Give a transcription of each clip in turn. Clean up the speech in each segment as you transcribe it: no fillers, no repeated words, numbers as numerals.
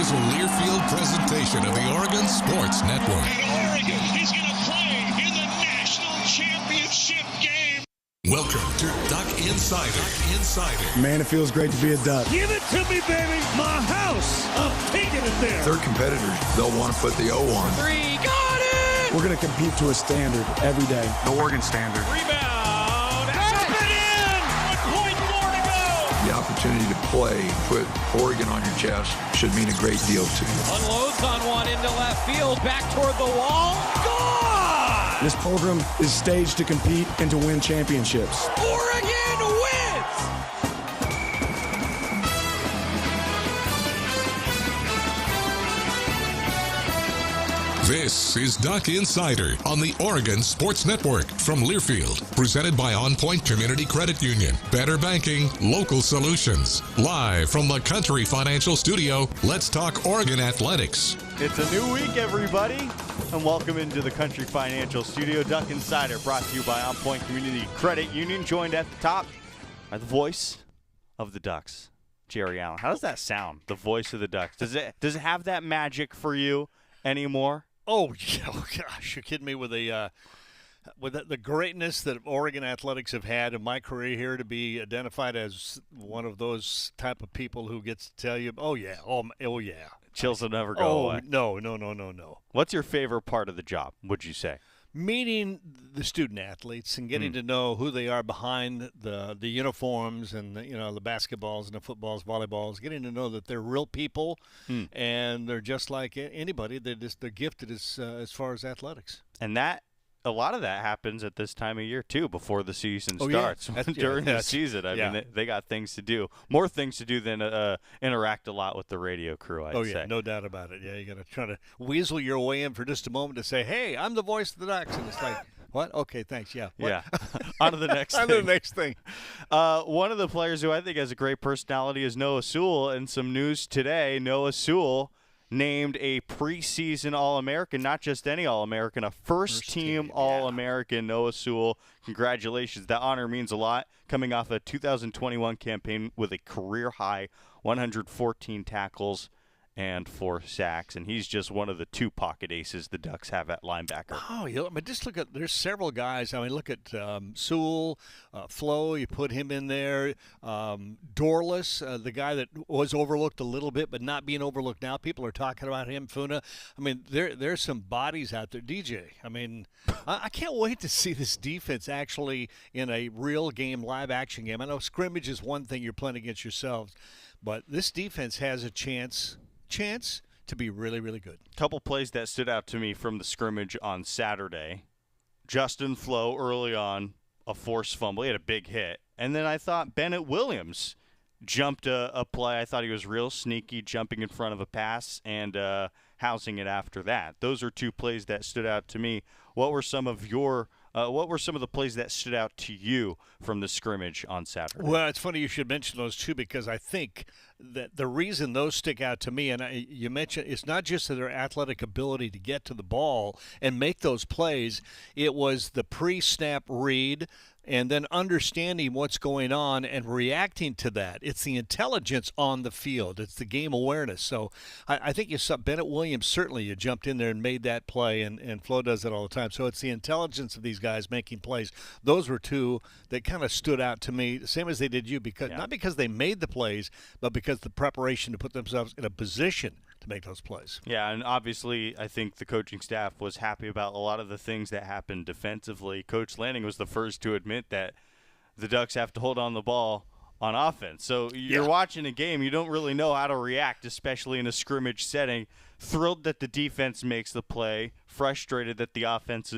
is a Learfield presentation of the Oregon Sports Network. And Oregon is going to play in the national championship game. Welcome to Duck Insider. Man, it feels great to be a Duck. Give it to me, baby. My house. I'm taking it there. Their competitors, they'll want to put the O on. Three, got it! We're going to compete to a standard every day. The Oregon standard. Rebound. Up and in. 1 point more to go. The opportunity to play, put Oregon on your chest, should mean a great deal to you. Unloads on one into left field, back toward the wall. Gone! This program is staged to compete and to win championships. Oregon wins! This is Duck Insider on the Oregon Sports Network from Learfield, presented by On Point Community Credit Union. Better banking, local solutions. Live from the Country Financial Studio, let's talk Oregon athletics. It's a new week, everybody, and welcome into the Country Financial Studio. Duck Insider brought to you by On Point Community Credit Union, joined at the top by the voice of the Ducks, Jerry Allen. How does that sound, the voice of the Ducks? Does it have that magic for you anymore? Oh, yeah. Oh, gosh, you're kidding me with the greatness that Oregon athletics have had in my career here, to be identified as one of those type of people who gets to tell you, oh, yeah, oh yeah. Chills will never go away. No. What's your favorite part of the job, would you say? Meeting the student athletes and getting to know who they are behind the uniforms and the basketballs and the footballs, volleyballs, getting to know that they're real people and they're just like anybody. They're gifted as far as athletics. And a lot of that happens at this time of year, too, before the season starts. Yeah. During the season, I mean, they got things to do. More things to do than interact a lot with the radio crew, I'd say. No doubt about it. Yeah, you got to try to weasel your way in for just a moment to say, hey, I'm the voice of the Ducks. And it's like, what? Okay, thanks. Yeah. What? Yeah. On to the next thing. On to the next thing. One of the players who I think has a great personality is Noah Sewell. And some news today, Noah Sewell named a preseason All-American, not just any All-American, a first-team All-American. Noah Sewell, congratulations. That honor means a lot. Coming off a 2021 campaign with a career-high 114 tackles and 4 sacks, and he's just one of the 2 pocket aces the Ducks have at linebacker. Oh, yeah. I mean, just look at, there's several guys. I mean, look at Sewell, Flo, you put him in there. Dorless, the guy that was overlooked a little bit, but not being overlooked now. People are talking about him, Funa. I mean, there's some bodies out there. DJ, I mean, I can't wait to see this defense actually in a real game, live action game. I know scrimmage is one thing you're playing against yourselves, but this defense has a chance to be really, really good. Couple plays that stood out to me from the scrimmage on Saturday. Justin Flo early on, a forced fumble. He had a big hit. And then I thought Bennett Williams jumped a play. I thought he was real sneaky, jumping in front of a pass and housing it after that. Those are 2 plays that stood out to me. What were some of the plays that stood out to you from the scrimmage on Saturday? Well, it's funny you should mention those 2, because I think that the reason those stick out to me, and you mentioned, it's not just their athletic ability to get to the ball and make those plays. It was the pre-snap read and then understanding what's going on and reacting to that. It's the intelligence on the field. It's the game awareness. So I think you saw Bennett Williams, certainly you jumped in there and made that play, and Flo does it all the time. So it's the intelligence of these guys making plays. Those were 2 that kind of stood out to me, same as they did you, because not because they made the plays, but because the preparation to put themselves in a position to make those plays. Yeah, and obviously I think the coaching staff was happy about a lot of the things that happened defensively. Coach Lanning was the first to admit that the Ducks have to hold on the ball on offense. So you're watching a game, you don't really know how to react, especially in a scrimmage setting. Thrilled that the defense makes the play, frustrated that the offense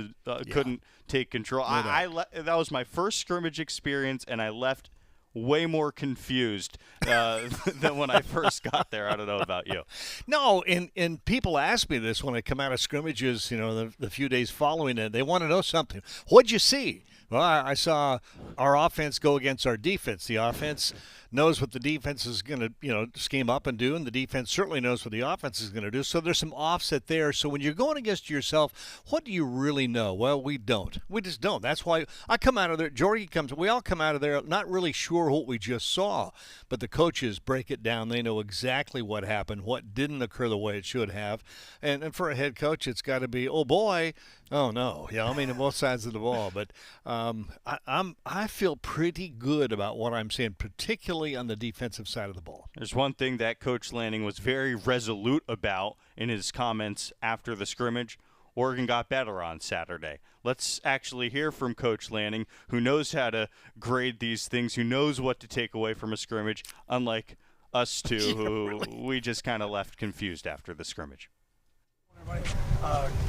couldn't take control. That was my first scrimmage experience, and I left way more confused than when I first got there. I don't know about you. No, and people ask me this when I come out of scrimmages, the few days following it. They want to know something. What'd you see? Well, I saw our offense go against our defense. The offense knows what the defense is going to, scheme up and do, and the defense certainly knows what the offense is going to do. So there's some offset there. So when you're going against yourself, what do you really know? Well, we don't. We just don't. That's why I come out of there. Jordy comes. We all come out of there not really sure what we just saw, but the coaches break it down. They know exactly what happened, what didn't occur the way it should have, and for a head coach, it's got to be, oh boy, oh no, on both sides of the ball. But I feel pretty good about what I'm seeing, particularly on the defensive side of the ball. There's one thing that Coach Lanning was very resolute about in his comments after the scrimmage. Oregon got better on Saturday. Let's actually hear from Coach Lanning, who knows how to grade these things, who knows what to take away from a scrimmage, unlike us two, who we just kind of left confused after the scrimmage.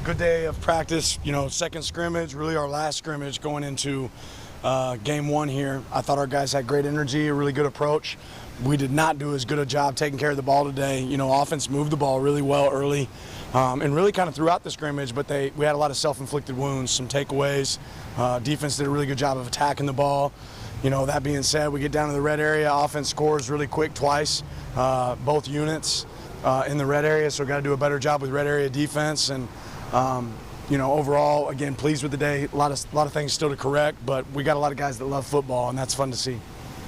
Good day of practice, second scrimmage, really our last scrimmage going into game one here. I thought our guys had great energy, a really good approach. We did not do as good a job taking care of the ball today. Offense moved the ball really well early and really kind of throughout the scrimmage, but we had a lot of self-inflicted wounds, some takeaways. Defense did a really good job of attacking the ball. That being said, we get down to the red area. Offense scores really quick twice, both units in the red area, so we've got to do a better job with red area defense. And, overall, again, pleased with the day. A lot of things still to correct, but we got a lot of guys that love football, and that's fun to see.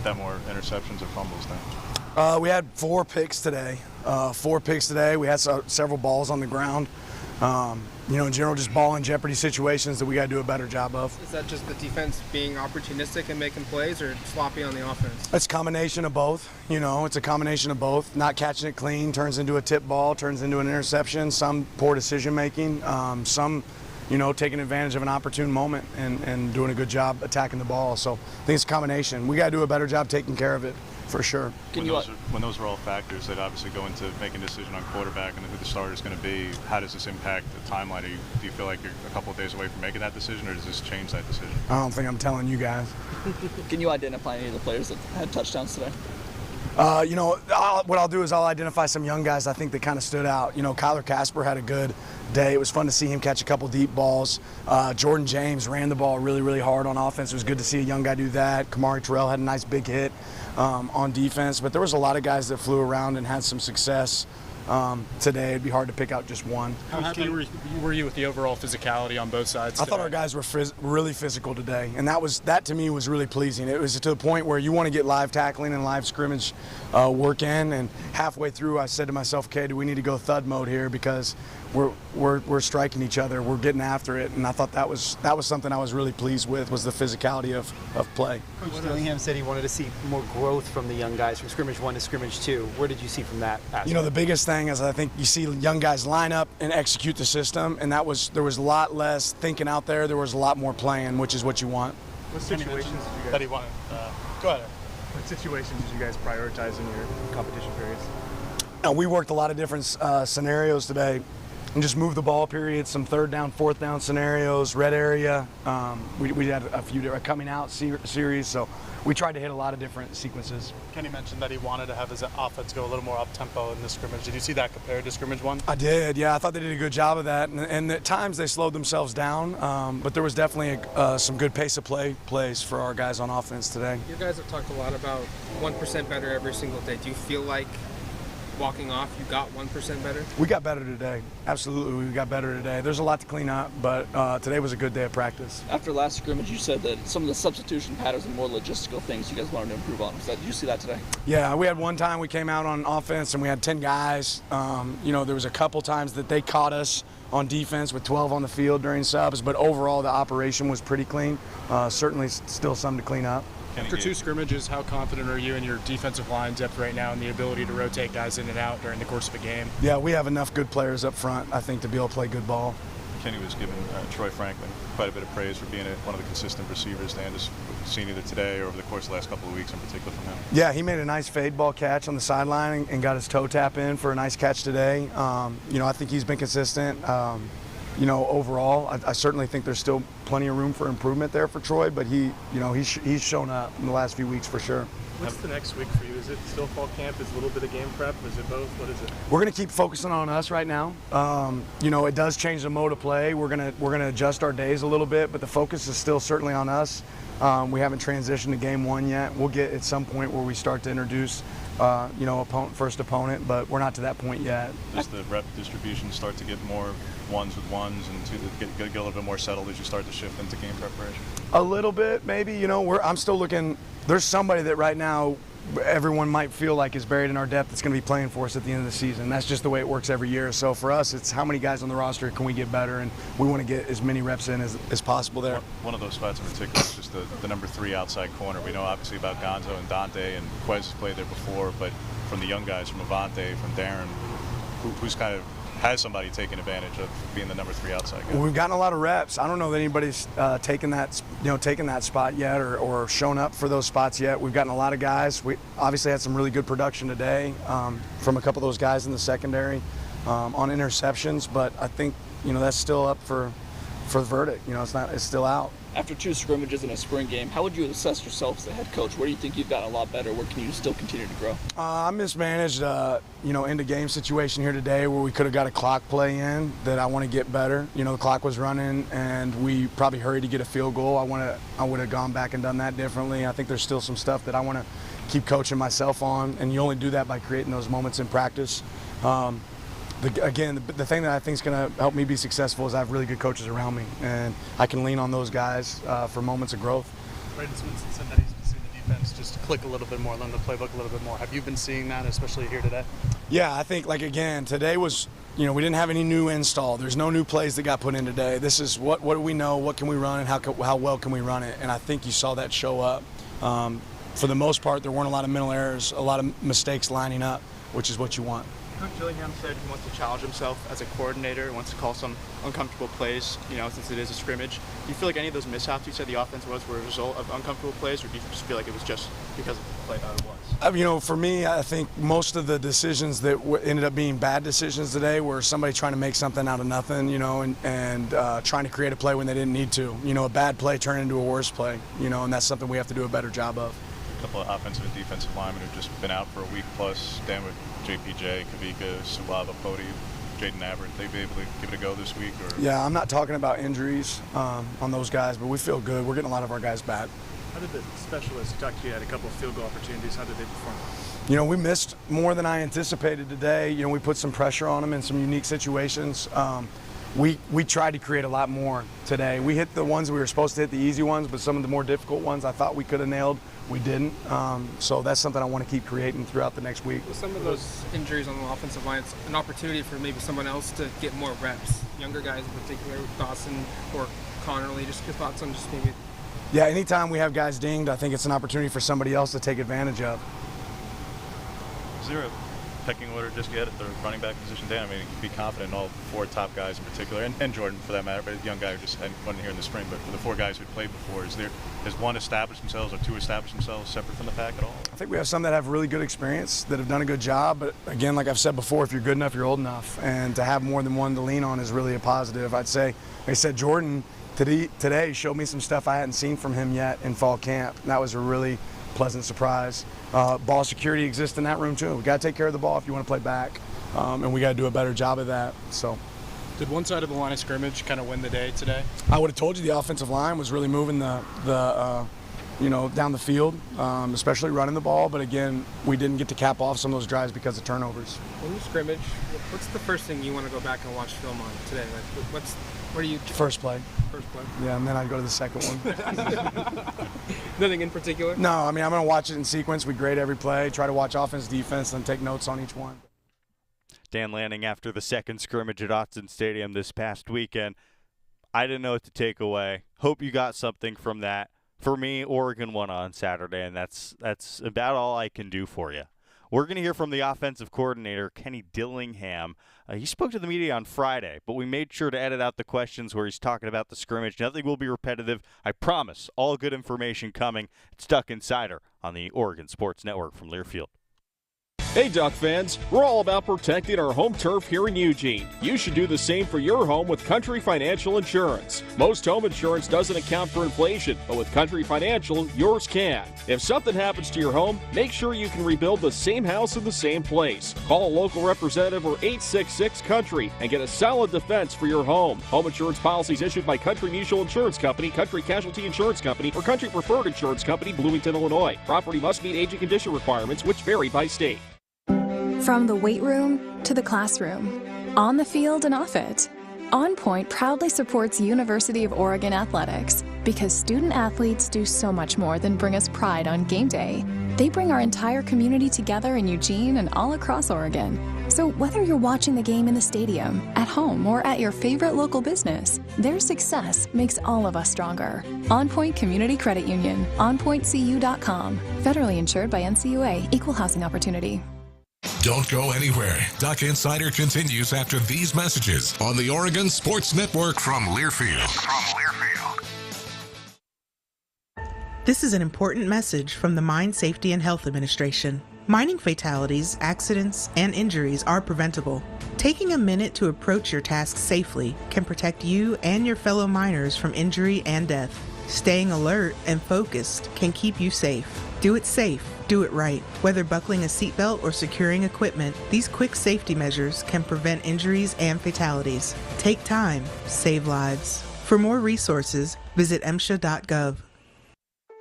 That more interceptions or fumbles then? We had 4 picks today. We had several balls on the ground. In general, just ball in jeopardy situations that we got to do a better job of. Is that just the defense being opportunistic and making plays, or sloppy on the offense? It's a combination of both. It's a combination of both. Not catching it clean turns into a tip ball, turns into an interception. Some poor decision making. Some, taking advantage of an opportune moment and doing a good job attacking the ball. So I think it's a combination. We got to do a better job taking care of it. For sure. When those are all factors that obviously go into making a decision on quarterback and who the starter is going to be, how does this impact the timeline? Do you feel like you're a couple of days away from making that decision, or does this change that decision? I don't think I'm telling you guys. Can you identify any of the players that had touchdowns today? What I'll do is I'll identify some young guys I think that kind of stood out. Kyler Casper had a good day. It was fun to see him catch a couple deep balls. Jordan James ran the ball really, really hard on offense. It was good to see a young guy do that. Kamari Terrell had a nice big hit on defense. But there was a lot of guys that flew around and had some success today. It'd be hard to pick out just one. How happy were you with the overall physicality on both sides today? I thought our guys were really physical today, and that to me was really pleasing. It was to the point where you want to get live tackling and live scrimmage work in, and halfway through I said to myself, okay, do we need to go thud mode here, because we're striking each other, we're getting after it, and I thought that was something I was really pleased with, was the physicality of play. Coach Dillingham said he wanted to see more growth from the young guys from scrimmage 1 to scrimmage 2. Where did you see from that aspect? The biggest thing is I think you see young guys line up and execute the system, and there was a lot less thinking out there. There was a lot more playing, which is what you want. What situations did you guys? That he wanted. Go ahead. What situations did you guys prioritize in your competition periods? We worked a lot of different scenarios today, and just move the ball period, some 3rd down, 4th down scenarios, red area. We had a few different coming out series, so we tried to hit a lot of different sequences. Kenny mentioned that he wanted to have his offense go a little more up-tempo in this scrimmage. Did you see that compared to scrimmage 1? I did, yeah. I thought they did a good job of that, and at times they slowed themselves down, but there was definitely some good pace of plays for our guys on offense today. You guys have talked a lot about 1% better every single day. Do you feel like walking off, you got 1% better? We got better today. Absolutely, we got better today. There's a lot to clean up, but today was a good day of practice. After last scrimmage, you said that some of the substitution patterns and more logistical things you guys wanted to improve on. Did you see that today? Yeah, we had one time we came out on offense and we had 10 guys. There was a couple times that they caught us on defense with 12 on the field during subs, but overall the operation was pretty clean. Certainly still some to clean up. After 2 scrimmages, how confident are you in your defensive line depth right now and the ability to rotate guys in and out during the course of a game? Yeah, we have enough good players up front, I think, to be able to play good ball. Kenny was giving Troy Franklin quite a bit of praise for being one of the consistent receivers Dan has seen either today or over the course of the last couple of weeks in particular from him. Yeah, he made a nice fade ball catch on the sideline and got his toe tap in for a nice catch today. I think he's been consistent. Overall, I certainly think there's still plenty of room for improvement there for Troy, but he's shown up in the last few weeks for sure. What's the next week for you? Is Is it still fall camp? Is it a little bit of game prep? Is it both? What is it? We're going to keep focusing on us right now. It does change the mode of play. We're gonna adjust our days a little bit, but the focus is still certainly on us. We haven't transitioned to game one yet. We'll get at some point where we start to introduce, first opponent, but we're not to that point yet. Does the rep distribution start to get more ones with ones and to get a little bit more settled as you start to shift into game preparation? A little bit, maybe. I'm still looking. There's somebody that right now everyone might feel like is buried in our depth that's going to be playing for us at the end of the season. That's just the way it works every year. So for us, it's how many guys on the roster can we get better, and we want to get as many reps in as possible there. One of those spots in particular is just the number 3 outside corner. We know obviously about Gonzo and Dante, and Quez has played there before, but from the young guys, from Avante, from Darren, who's kind of has somebody taking advantage of being the number 3 outside guy? Well, we've gotten a lot of reps. I don't know that anybody's taken that spot yet or shown up for those spots yet. We've gotten a lot of guys. We obviously had some really good production today from a couple of those guys in the secondary on interceptions, but I think that's still up for the verdict. It's still out. After 2 scrimmages in a spring game, how would you assess yourself as a head coach? Where do you think you've gotten a lot better? Where can you still continue to grow? I mismanaged, end of game situation here today where we could have got a clock play in that I want to get better. The clock was running and we probably hurried to get a field goal. I would have gone back and done that differently. I think there's still some stuff that I want to keep coaching myself on, and you only do that by creating those moments in practice. The thing that I think is going to help me be successful is I have really good coaches around me, and I can lean on those guys for moments of growth. Braden Swinson said that he's been seeing the defense just click a little bit more, learn the playbook a little bit more. Have you been seeing that, especially here today? Yeah, I think, today was, we didn't have any new install. There's no new plays that got put in today. This is what do we know, what can we run, and how well can we run it, and I think you saw that show up. For the most part, there weren't a lot of mental errors, a lot of mistakes lining up, which is what you want. Coach Gillingham said he wants to challenge himself as a coordinator, wants to call some uncomfortable plays, since it is a scrimmage. Do you feel like any of those mishaps you said the offense were a result of uncomfortable plays, or do you just feel like it was just because of the play that it was? For me, I think most of the decisions that ended up being bad decisions today were somebody trying to make something out of nothing, and trying to create a play when they didn't need to. A bad play turned into a worse play, and that's something we have to do a better job of. A couple of offensive and defensive linemen who've just been out for a week plus. Dan with JPJ, Kavika, Sulava, Pody, Jaden Abbott, they'd be able to give it a go this week? Or? Yeah, I'm not talking about injuries on those guys, but we feel good. We're getting a lot of our guys back. How did the specialists, you talked to you had a couple of field goal opportunities, how did they perform? We missed more than I anticipated today. We put some pressure on them in some unique situations. We tried to create a lot more today. We hit the ones we were supposed to hit, the easy ones, but some of the more difficult ones I thought we could have nailed, we didn't. So that's something I want to keep creating throughout the next week. With some of those injuries on the offensive line, it's an opportunity for maybe someone else to get more reps. Younger guys in particular, Dawson or Connerly, just your thoughts on just maybe. Yeah, anytime we have guys dinged, I think it's an opportunity for somebody else to take advantage of. Is there a pecking order just yet at the running back position, Dan? I mean, you can be confident in all 4 top guys in particular, and Jordan for that matter, but a young guy who just wasn't here in the spring. But for the 4 guys who played before, has one established themselves or 2 established themselves separate from the pack at all? I think we have some that have really good experience, that have done a good job. But again, like I've said before, if you're good enough, you're old enough. And to have more than one to lean on is really a positive. I'd say, like I said, Jordan today showed me some stuff I hadn't seen from him yet in fall camp. And that was a really pleasant surprise. Ball security exists in that room too. We got to take care of the ball if you want to play back, and we got to do a better job of that. So, did one side of the line of scrimmage kind of win the day today? I would have told you the offensive line was really moving the down the field, especially running the ball. But again, we didn't get to cap off some of those drives because of turnovers. When you scrimmage, what's the first thing you want to go back and watch film on today? Like, where do you? First play. First play. Yeah, and then I'd go to the second one. Nothing in particular? No, I mean, I'm going to watch it in sequence. We grade every play, try to watch offense, defense, and take notes on each one. Dan Lanning after the second scrimmage at Autzen Stadium this past weekend. I didn't know what to take away. Hope you got something from that. For me, Oregon won on Saturday, and that's about all I can do for you. We're going to hear from the offensive coordinator, Kenny Dillingham. He spoke to the media on Friday, but we made sure to edit out the questions where he's talking about the scrimmage. Nothing will be repetitive. I promise. All good information coming. It's Duck Insider on the Oregon Sports Network from Learfield. Hey Duck fans, we're all about protecting our home turf here in Eugene. You should do the same for your home with Country Financial Insurance. Most home insurance doesn't account for inflation, but with Country Financial, yours can. If something happens to your home, make sure you can rebuild the same house in the same place. Call a local representative or 866-COUNTRY and get a solid defense for your home. Home insurance policies issued by Country Mutual Insurance Company, Country Casualty Insurance Company, or Country Preferred Insurance Company, Bloomington, Illinois. Property must meet age and condition requirements, which vary by state. From the weight room to the classroom, on the field and off it, On Point proudly supports University of Oregon athletics because student athletes do so much more than bring us pride on game day. They bring our entire community together in Eugene and all across Oregon. So whether you're watching the game in the stadium, at home, or at your favorite local business, their success makes all of us stronger. On Point Community Credit Union, onpointcu.com. Federally insured by NCUA, Equal Housing Opportunity. Don't go anywhere. Duck Insider continues after these messages on the Oregon Sports Network from Learfield. This is an important message from the Mine Safety and Health Administration. Mining fatalities, accidents, and injuries are preventable. Taking a minute to approach your task safely can protect you and your fellow miners from injury and death. Staying alert and focused can keep you safe. Do it safe. Do it right. Whether buckling a seatbelt or securing equipment, these quick safety measures can prevent injuries and fatalities. Take time. Save lives. For more resources, visit MSHA.gov.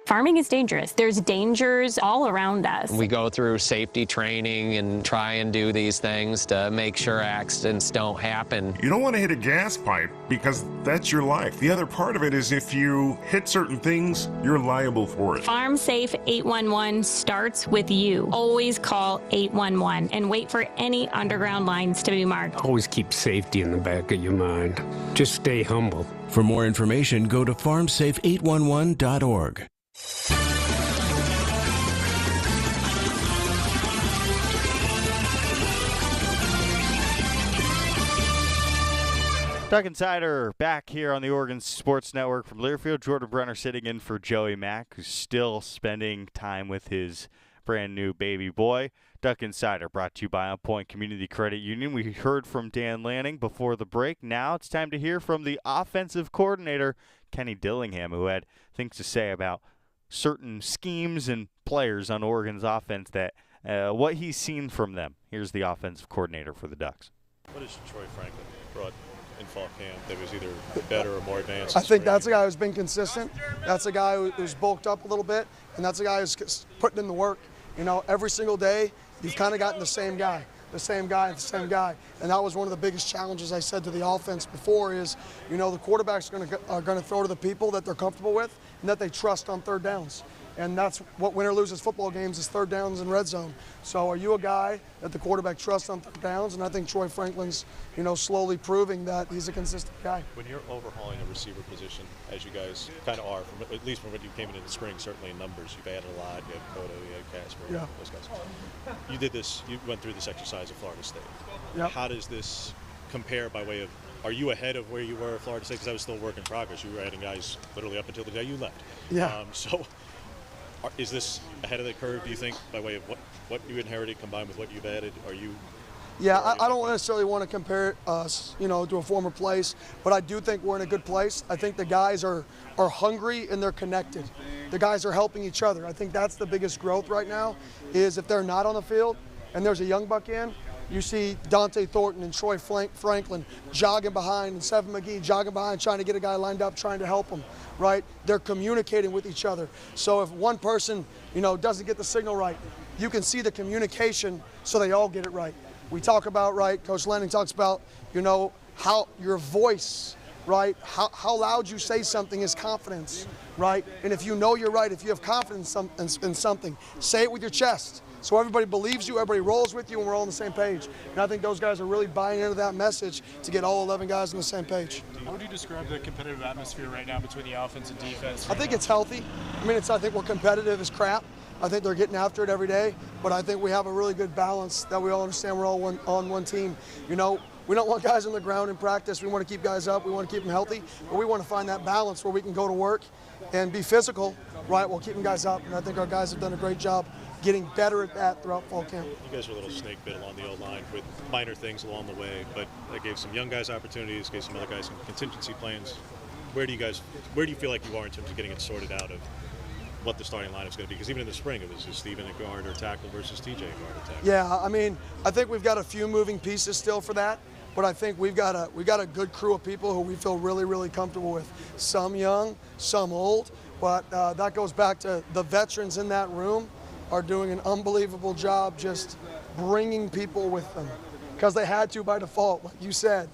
Farming is dangerous. There's dangers all around us. We go through safety training and try and do these things to make sure accidents don't happen. You don't want to hit a gas pipe because that's your life. The other part of it is if you hit certain things, you're liable for it. Farm Safe 811 starts with you. Always call 811 and wait for any underground lines to be marked. Always keep safety in the back of your mind. Just stay humble. For more information, go to farmsafe811.org. Duck Insider back here on the Oregon Sports Network from Learfield. Jordan Brenner sitting in for Joey Mack, who's still spending time with his brand new baby boy. Duck Insider brought to you by On Point Community Credit Union. We heard from Dan Lanning before the break. Now it's time to hear from the offensive coordinator, Kenny Dillingham, who had things to say about certain schemes and players on Oregon's offense that what he's seen from them. Here's the offensive coordinator for the Ducks. What has Troy Franklin brought in fall camp that was either better or more advanced? I think that's a guy who's been consistent. That's a guy who's bulked up a little bit, and that's a guy who's putting in the work. You know, every single day you've kind of gotten the same guy. And that was one of the biggest challenges I said to the offense before is, you know, the quarterbacks are going to throw to the people that they're comfortable with and that they trust on third downs. And that's what winner loses football games is third downs and red zone. So are you a guy that the quarterback trusts on third downs? And I think Troy Franklin's, you know, slowly proving that he's a consistent guy. When you're overhauling a receiver position, as you guys kind of are, at least from when you came into the spring, certainly in numbers, you've added a lot. You have Cotto, you have Casper, those guys. You did this, you went through this exercise at Florida State. Yep. How does this compare by way of, are you ahead of where you were at Florida State? Because that was still a work in progress. You were adding guys literally up until the day you left. Yeah. Is this ahead of the curve, do you think, by way of what you inherited combined with what you've added? Are you? Yeah, I don't necessarily want to compare us, you know, to a former place, but I do think we're in a good place. I think the guys are hungry and they're connected. The guys are helping each other. I think that's the biggest growth right now is if they're not on the field and there's a young buck in, you see Dante Thornton and Troy Franklin jogging behind and Seven McGee jogging behind trying to get a guy lined up, trying to help him, right? They're communicating with each other. So if one person, you know, doesn't get the signal right, you can see the communication so they all get it right. We talk about, right, Coach Lanning talks about, you know, how your voice, right, how loud you say something is confidence, right? And if you know you're right, if you have confidence in something, say it with your chest. So everybody believes you, everybody rolls with you, and we're all on the same page. And I think those guys are really buying into that message to get all 11 guys on the same page. How would you describe the competitive atmosphere right now between the offense and defense? I think it's healthy. I mean, I think we're competitive as crap. I think they're getting after it every day. But I think we have a really good balance that we all understand we're all on one team. You know, we don't want guys on the ground in practice. We want to keep guys up. We want to keep them healthy. But we want to find that balance where we can go to work and be physical, right, while keeping guys up. And I think our guys have done a great job getting better at that throughout fall camp. You guys are a little snake bit along the O-line with minor things along the way, but that gave some young guys opportunities, gave some other guys some contingency plans. Where do you feel like you are in terms of getting it sorted out of what the starting lineup is going to be? Because even in the spring, it was just Steven at guard or tackle versus TJ at guard or tackle. Yeah, I mean, I think we've got a few moving pieces still for that, but I think we've got a good crew of people who we feel really, really comfortable with. Some young, some old, but that goes back to the veterans in that room are doing an unbelievable job just bringing people with them because they had to by default, like you said.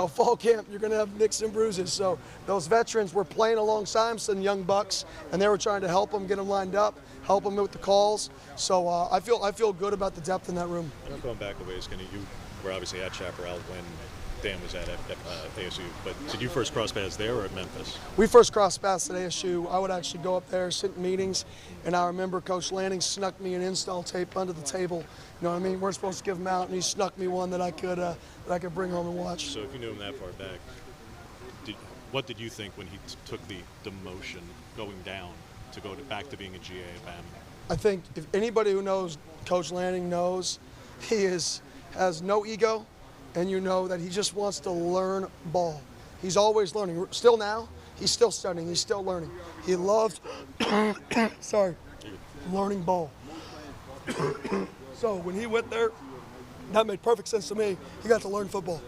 Fall camp, you're going to have nicks and bruises. So those veterans were playing alongside some young bucks, and they were trying to help them, get them lined up, help them with the calls. So I feel good about the depth in that room. I'm going back a ways, Kenny. You were obviously at Chaparral when Dan was at ASU, but did you first cross paths there or at Memphis? We first crossed paths at ASU. I would actually go up there, sit in meetings, and I remember Coach Lanning snuck me an install tape under the table. You know what I mean? We're supposed to give him out, and he snuck me one that I could bring home and watch. So if you knew him that far back, what did you think when he took the demotion going down to go back to being a GA at Bama? I think if anybody who knows Coach Lanning knows he has no ego, and you know that he just wants to learn ball. He's always learning. Still now, he's still studying. He's still learning. He loves, learning ball. So when he went there, that made perfect sense to me. He got to learn football.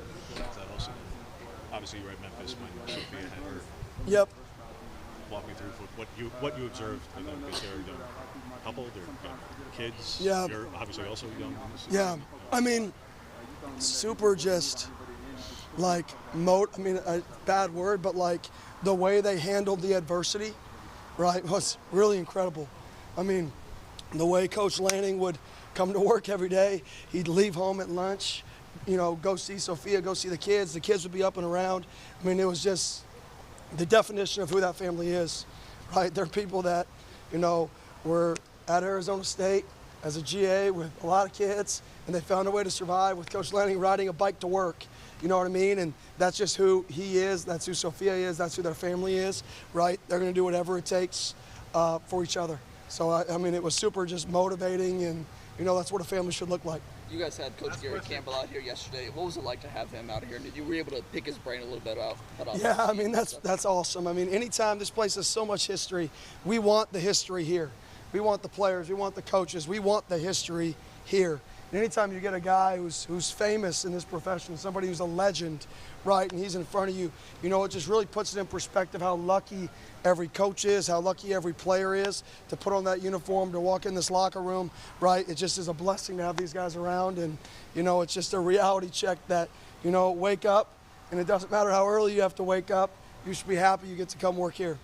Obviously, you were at Memphis when Sophia had her. Yep. Walk me through what you observed with them, because they're a young couple, they're young kids. Yeah. You're obviously also young. Yeah. I mean, super just like a bad word, but like the way they handled the adversity, right, was really incredible. I mean, the way Coach Lanning would come to work every day, he'd leave home at lunch, go see Sophia, go see the kids would be up and around. I mean, it was just the definition of who that family is, right? They're people that, were at Arizona State as a GA with a lot of kids, and they found a way to survive with Coach Lanning riding a bike to work. You know what I mean? And that's just who he is. That's who Sophia is. That's who their family is, right? They're going to do whatever it takes for each other. So, I mean, it was super just motivating, and, that's what a family should look like. You guys had Coach Gary Campbell out here yesterday. What was it like to have him out here? Were you able to pick his brain a little bit about Yeah, I mean, that's awesome. I mean, anytime this place has so much history, we want the history here. We want the players, we want the coaches, we want the history here. And anytime you get a guy who's famous in this profession, somebody who's a legend, right, and he's in front of you, it just really puts it in perspective how lucky every coach is, how lucky every player is to put on that uniform, to walk in this locker room, right? It just is a blessing to have these guys around, and, it's just a reality check that, wake up, and it doesn't matter how early you have to wake up, you should be happy you get to come work here.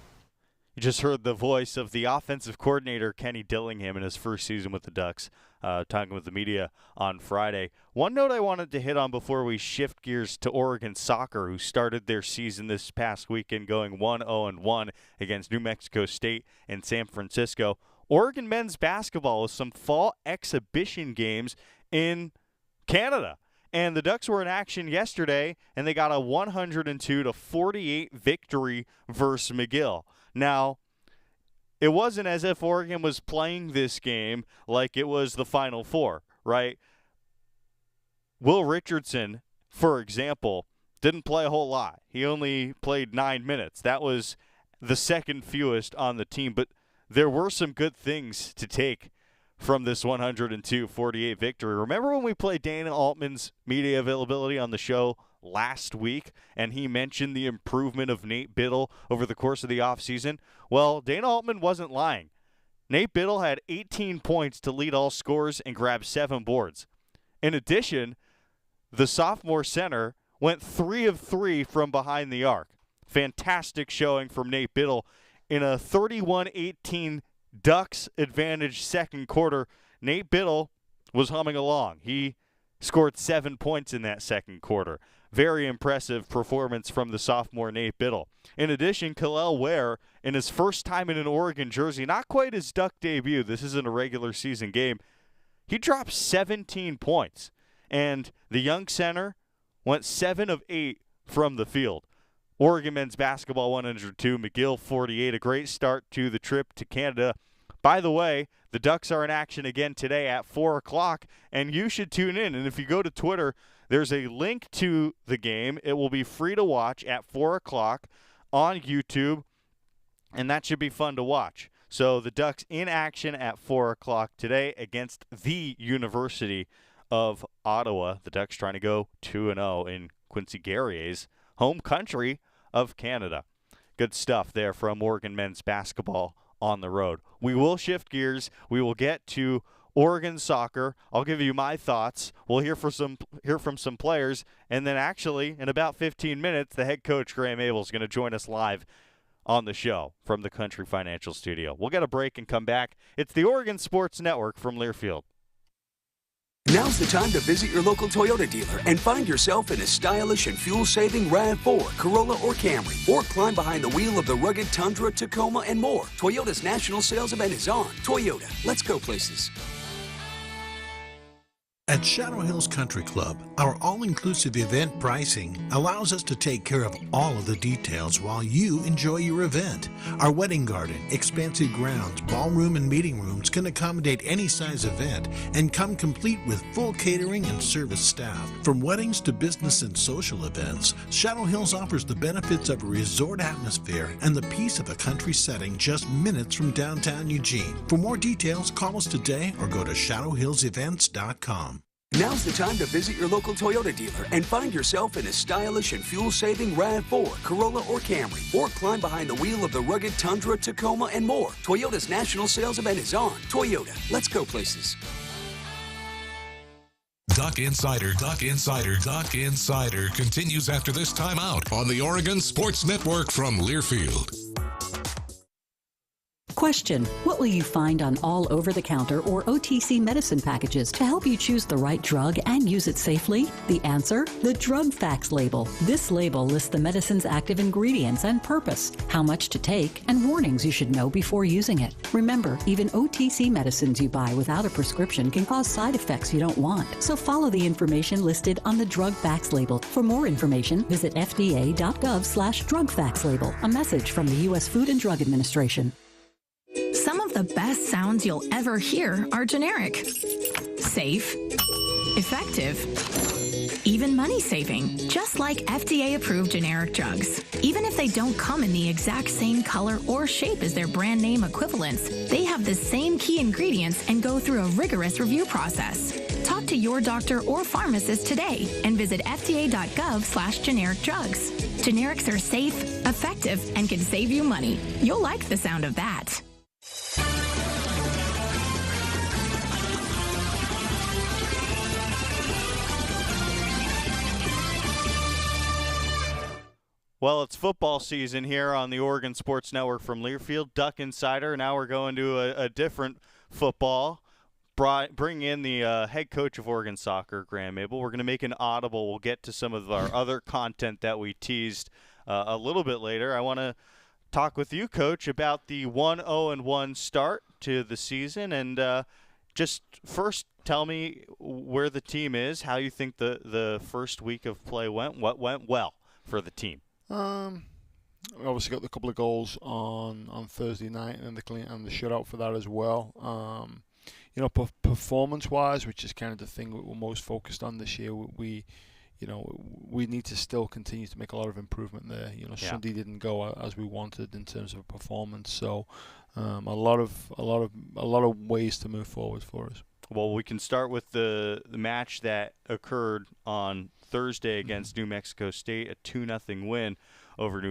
You just heard the voice of the offensive coordinator, Kenny Dillingham, in his first season with the Ducks, talking with the media on Friday. One note I wanted to hit on before we shift gears to Oregon soccer, who started their season this past weekend going 1-0-1 against New Mexico State and San Francisco. Oregon men's basketball with some fall exhibition games in Canada. And the Ducks were in action yesterday, and they got a 102-48 victory versus McGill. Now, it wasn't as if Oregon was playing this game like it was the Final Four, right? Will Richardson, for example, didn't play a whole lot. He only played 9 minutes. That was the second fewest on the team, but there were some good things to take from this 102-48 victory. Remember when we played Dana Altman's media availability on the show last week, and he mentioned the improvement of Nate Biddle over the course of the offseason? Well, Dana Altman wasn't lying. Nate Biddle had 18 points to lead all scorers and grab 7 boards. In addition, the sophomore center went 3 of 3 from behind the arc. Fantastic showing from Nate Biddle in a 31-18 Ducks advantage second quarter. Nate Biddle was humming along. He scored 7 points in that second quarter. Very impressive performance from the sophomore Nate Biddle. In addition, Kalel Ware, in his first time in an Oregon jersey, not quite his Duck debut, this isn't a regular season game, he dropped 17 points. And the young center went 7 of 8 from the field. Oregon men's basketball 102, McGill 48. A great start to the trip to Canada. By the way, the Ducks are in action again today at 4 o'clock, and you should tune in. And if you go to Twitter, there's a link to the game. It will be free to watch at 4 o'clock on YouTube, and that should be fun to watch. So the Ducks in action at 4 o'clock today against the University of Ottawa. The Ducks trying to go 2-0 in Quincy Guerrier's home country of Canada. Good stuff there from Oregon men's basketball on the road. We will shift gears. We will get to Oregon soccer. I'll give you my thoughts. We'll hear from some players, and then actually in about 15 minutes, the head coach Graeme Abel is going to join us live on the show from the Country Financial Studio. We'll get a break and come back. It's the Oregon Sports Network from Learfield. Now's the time to visit your local Toyota dealer and find yourself in a stylish and fuel-saving RAV4, Corolla, or Camry. Or climb behind the wheel of the rugged Tundra, Tacoma, and more. Toyota's national sales event is on. Toyota, let's go places. At Shadow Hills Country Club, our all-inclusive event pricing allows us to take care of all of the details while you enjoy your event. Our wedding garden, expansive grounds, ballroom, and meeting rooms can accommodate any size event and come complete with full catering and service staff. From weddings to business and social events, Shadow Hills offers the benefits of a resort atmosphere and the peace of a country setting just minutes from downtown Eugene. For more details, call us today or go to shadowhillsevents.com. Now's the time to visit your local Toyota dealer and find yourself in a stylish and fuel-saving RAV4, Corolla, or Camry. Or climb behind the wheel of the rugged Tundra, Tacoma, and more. Toyota's national sales event is on. Toyota, let's go places. Duck Insider continues after this timeout on the Oregon Sports Network from Learfield. Question: what will you find on all over-the-counter or OTC medicine packages to help you choose the right drug and use it safely? The answer: the drug facts label. This label lists the medicine's active ingredients and purpose, how much to take, and warnings you should know before using it. Remember, even OTC medicines you buy without a prescription can cause side effects you don't want. So follow the information listed on the drug facts label. For more information, visit fda.gov/drug facts label. A message from the U.S. Food and Drug Administration. Some of the best sounds you'll ever hear are generic, safe, effective, even money-saving, just like FDA-approved generic drugs. Even if they don't come in the exact same color or shape as their brand name equivalents, they have the same key ingredients and go through a rigorous review process. Talk to your doctor or pharmacist today and visit fda.gov/generic drugs. Generics are safe, effective, and can save you money. You'll like the sound of that. Well, it's football season here on the Oregon Sports Network from Learfield. Duck Insider. Now we're going to a different football. Bring in the head coach of Oregon soccer, Graeme Abel. We're going to make an audible. We'll get to some of our other content that we teased a little bit later. I want to talk with you, Coach, about the 1-0-1 start to the season. And just first tell me where the team is, how you think the first week of play went, what went well for the team. We obviously got the couple of goals on Thursday night and the shutout for that as well. Performance-wise, which is kind of the thing we're most focused on this year, we need to still continue to make a lot of improvement there. Sunday didn't go as we wanted in terms of performance, so a lot of ways to move forward for us. Well, we can start with the match that occurred on Thursday against New Mexico State, a 2-0 win over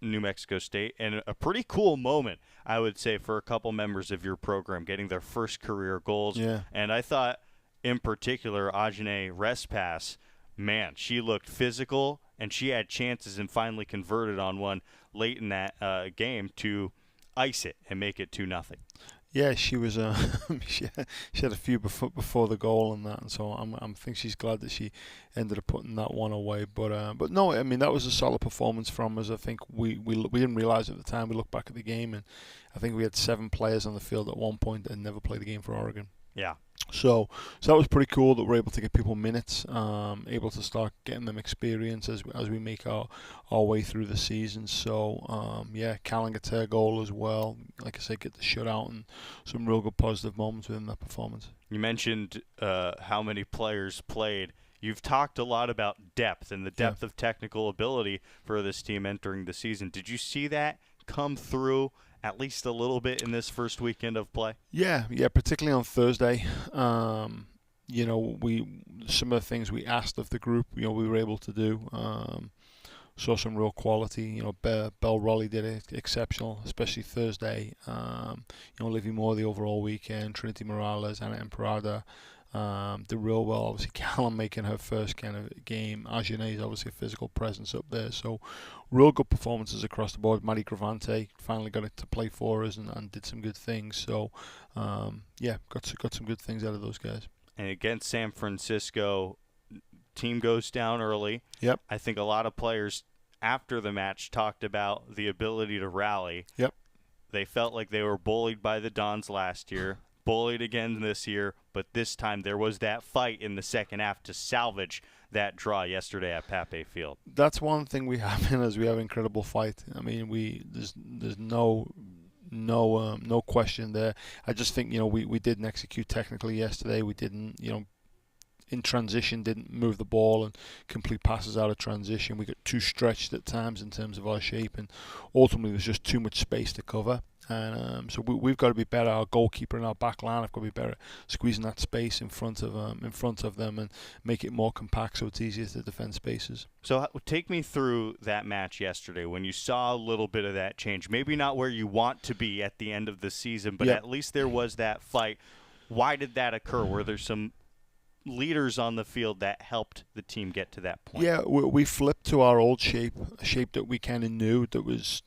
New Mexico State, and a pretty cool moment, I would say, for a couple members of your program getting their first career goals. Yeah. And I thought, in particular, Ajane Respass, man, she looked physical, and she had chances and finally converted on one late in that game to ice it and make it 2-0. Yeah, she was. She had a few before the goal and that, and so I think she's glad that she ended up putting that one away. But no, I mean that was a solid performance from us. I think we didn't realize at the time. We looked back at the game, and I think we had 7 players on the field at one point that had never played a game for Oregon. Yeah. So that was pretty cool that we're able to get people minutes, able to start getting them experience as we make our way through the season. So Callan gets her goal as well. Like I said, get the shutout and some real good positive moments within that performance. You mentioned how many players played. You've talked a lot about depth and the depth of technical ability for this team entering the season. Did you see that come through at least a little bit in this first weekend of play? Yeah, particularly on Thursday. Some of the things we asked of the group, we were able to do. Saw some real quality. Belle Raleigh did it exceptional, especially Thursday. Livy Moore the overall weekend, Trinity Morales, Anna Emperada, did real well. Obviously, Callum making her first kind of game. Agenais is obviously a physical presence up there. So, real good performances across the board. Maddie Gravante finally got it to play for us and did some good things. So, got some good things out of those guys. And against San Francisco, team goes down early. Yep. I think a lot of players after the match talked about the ability to rally. Yep. They felt like they were bullied by the Dons last year, bullied again this year, but this time there was that fight in the second half to salvage that draw yesterday at Pape Field. That's one thing we have we have incredible fight. I mean, there's no question there. I just think we didn't execute technically yesterday. We didn't in transition didn't move the ball and complete passes out of transition. We got too stretched at times in terms of our shape, and ultimately there's just too much space to cover. And so we've got to be better. Our goalkeeper and our back line have got to be better squeezing that space in front of them and make it more compact so it's easier to defend spaces. So take me through that match yesterday when you saw a little bit of that change. Maybe not where you want to be at the end of the season, but at least there was that fight. Why did that occur? Were there some leaders on the field that helped the team get to that point? Yeah, we flipped to our old shape, a shape that we kind of knew that was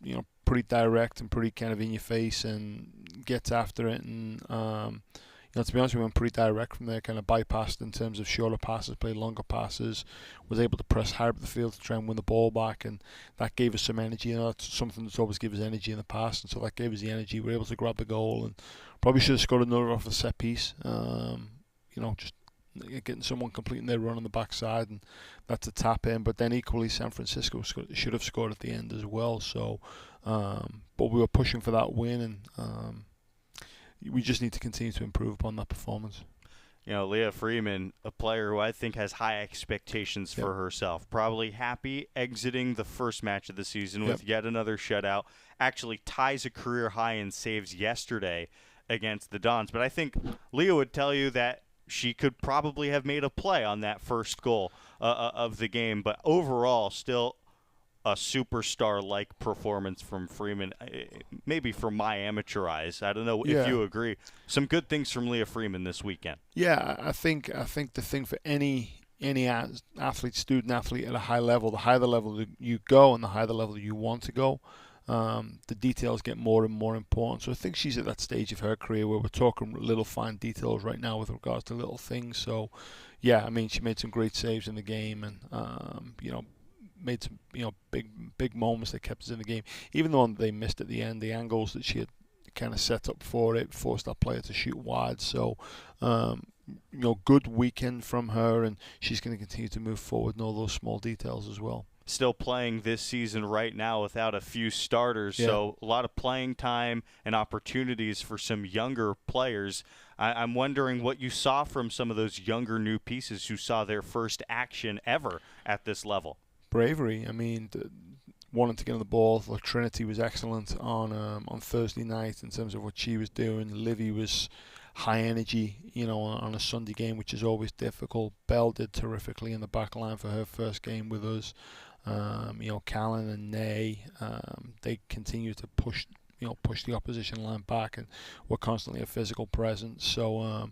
pretty direct and pretty kind of in your face and gets after it. And to be honest, we went pretty direct from there, kind of bypassed in terms of shorter passes, played longer passes, was able to press hard up the field to try and win the ball back, and that gave us some energy. That's something that's always given us energy in the past, and so that gave us the energy. We were able to grab the goal and probably should have scored another off the set piece. Just getting someone completing their run on the backside, and that's a tap in. But then equally, San Francisco should have scored at the end as well. So, but we were pushing for that win, and we just need to continue to improve upon that performance. Leah Freeman, a player who I think has high expectations for herself, probably happy exiting the first match of the season with yet another shutout, actually ties a career high in saves yesterday against the Dons. But I think Leah would tell you that she could probably have made a play on that first goal of the game, but overall still a superstar-like performance from Freeman, maybe from my amateur eyes. I don't know if you agree. Some good things from Leah Freeman this weekend. Yeah, I think the thing for any athlete, student athlete at a high level, the higher the level you go and the higher the level you want to go, the details get more and more important. So I think she's at that stage of her career where we're talking little fine details right now with regards to little things. So, yeah, I mean, she made some great saves in the game, and made some big moments that kept us in the game. Even the one they missed at the end, the angles that she had kind of set up for it forced our player to shoot wide. So, good weekend from her, and she's going to continue to move forward in all those small details as well. Still playing this season right now without a few starters, so a lot of playing time and opportunities for some younger players. I'm wondering what you saw from some of those younger new pieces who saw their first action ever at this level. Bravery. I mean, wanting to get on the ball. Trinity was excellent on Thursday night in terms of what she was doing. Livy was high energy, on a Sunday game, which is always difficult. Belle did terrifically in the back line for her first game with us. Callan and Nay, they continue to push the opposition line back, and we're constantly a physical presence. So,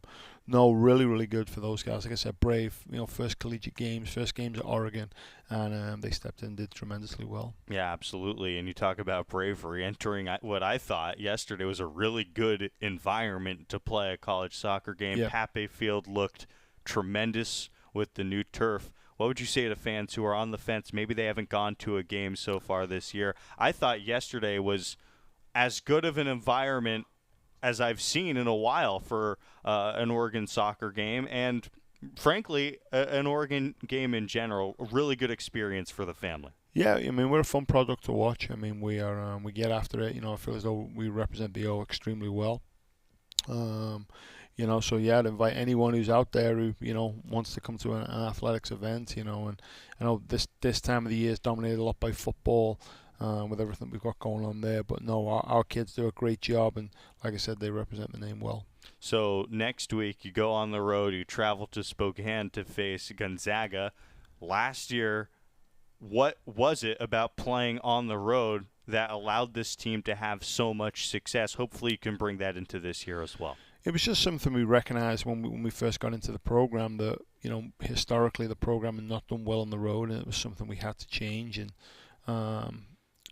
really, really good for those guys. Like I said, brave, first collegiate games, first games at Oregon, and they stepped in and did tremendously well. Yeah, absolutely. And you talk about bravery, entering what I thought yesterday was a really good environment to play a college soccer game. Yeah. Pape Field looked tremendous with the new turf. What would you say to fans who are on the fence? Maybe they haven't gone to a game so far this year. I thought yesterday was as good of an environment as I've seen in a while for an Oregon soccer game, and frankly, an Oregon game in general. A really good experience for the family. Yeah, I mean, we're a fun product to watch. I mean, we are we get after it. I feel as though we represent the O extremely well. So yeah, I'd invite anyone who's out there who wants to come to an athletics event. And I know this time of the year is dominated a lot by football. With everything we've got going on there. But no, our kids do a great job, and like I said, they represent the name well. So next week you go on the road, you travel to Spokane to face Gonzaga. Last year, what was it about playing on the road that allowed this team to have so much success? Hopefully you can bring that into this year as well. It was just something we recognized when we first got into the program that, historically the program had not done well on the road, and it was something we had to change, and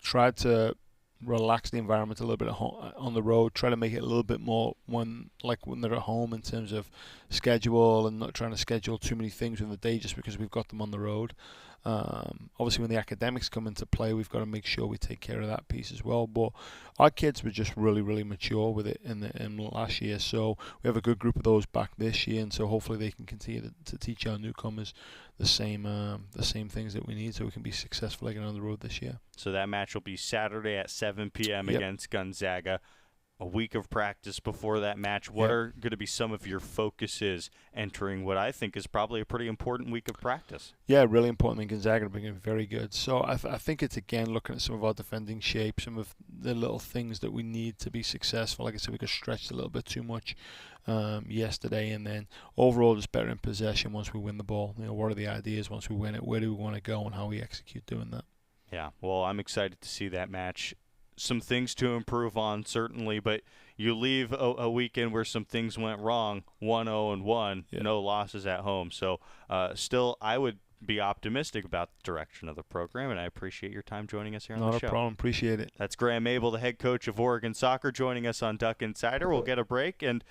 tried to relax the environment a little bit on the road, try to make it a little bit more when they're at home in terms of schedule, and not trying to schedule too many things in the day just because we've got them on the road. Obviously, when the academics come into play, we've got to make sure we take care of that piece as well. But our kids were just really, really mature with it in last year. So we have a good group of those back this year, and so hopefully they can continue to teach our newcomers the same things that we need so we can be successful again on the road this year. So that match will be Saturday at 7 p.m. against Gonzaga. A week of practice before that match. What are going to be some of your focuses entering what I think is probably a pretty important week of practice? Yeah, really important. I mean, Gonzaga are being very good. So I think it's, again, looking at some of our defending shape, some of the little things that we need to be successful. Like I said, we got stretched a little bit too much yesterday, and then overall just better in possession once we win the ball. What are the ideas once we win it? Where do we want to go, and how we execute doing that? Yeah, well, I'm excited to see that match. Some things to improve on, certainly, but you leave a weekend where some things went wrong, 1-0-1, no losses at home. So still, I would be optimistic about the direction of the program, and I appreciate your time joining us here on the show. Not a problem. Appreciate it. That's Graeme Abel, the head coach of Oregon Soccer, joining us on Duck Insider. We'll get a break and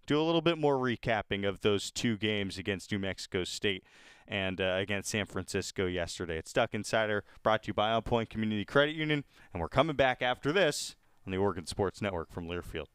do a little bit more recapping of those two games against New Mexico State and against San Francisco yesterday. It's Duck Insider, brought to you by On Point Community Credit Union, and we're coming back after this on the Oregon Sports Network from Learfield.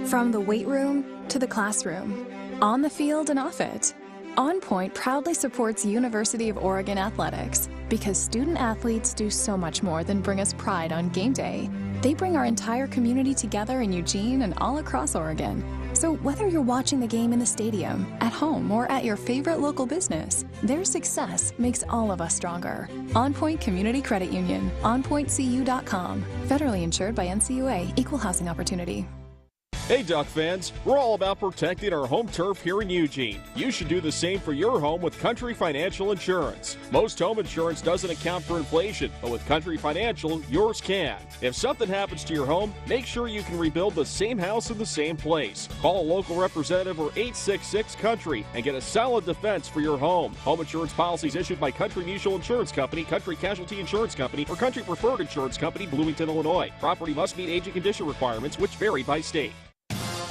From the weight room to the classroom, on the field and off it, On Point proudly supports University of Oregon athletics because student athletes do so much more than bring us pride on game day. They bring our entire community together in Eugene and all across Oregon. So whether you're watching the game in the stadium, at home, or at your favorite local business, their success makes all of us stronger. On Point Community Credit Union, onpointcu.com. Federally insured by NCUA, Equal Housing Opportunity. Hey Duck fans, we're all about protecting our home turf here in Eugene. You should do the same for your home with Country Financial Insurance. Most home insurance doesn't account for inflation, but with Country Financial, yours can. If something happens to your home, make sure you can rebuild the same house in the same place. Call a local representative or 866-COUNTRY and get a solid defense for your home. Home insurance policies issued by Country Mutual Insurance Company, Country Casualty Insurance Company, or Country Preferred Insurance Company, Bloomington, Illinois. Property must meet age and condition requirements, which vary by state.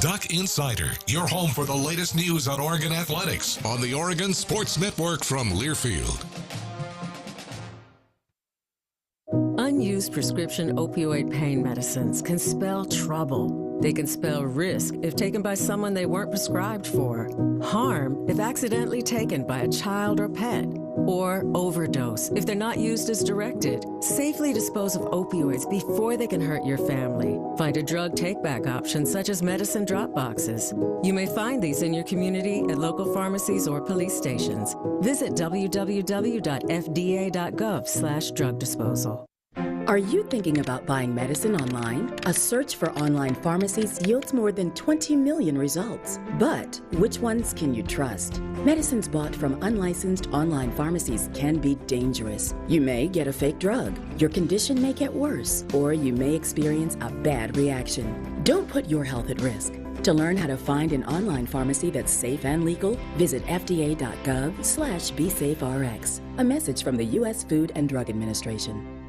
Duck Insider, your home for the latest news on Oregon athletics on the Oregon Sports Network from Learfield. Unused prescription opioid pain medicines can spell trouble. They can spell risk if taken by someone they weren't prescribed for, harm if accidentally taken by a child or pet, or overdose if they're not used as directed. Safely dispose of opioids before they can hurt your family. Find a drug take-back option such as medicine drop boxes. You may find these in your community at local pharmacies or police stations. Visit www.fda.gov/drug disposal. Are you thinking about buying medicine online? A search for online pharmacies yields more than 20 million results. But which ones can you trust? Medicines bought from unlicensed online pharmacies can be dangerous. You may get a fake drug, your condition may get worse, or you may experience a bad reaction. Don't put your health at risk. To learn how to find an online pharmacy that's safe and legal, visit fda.gov/BeSafeRx. A message from the U.S. Food and Drug Administration.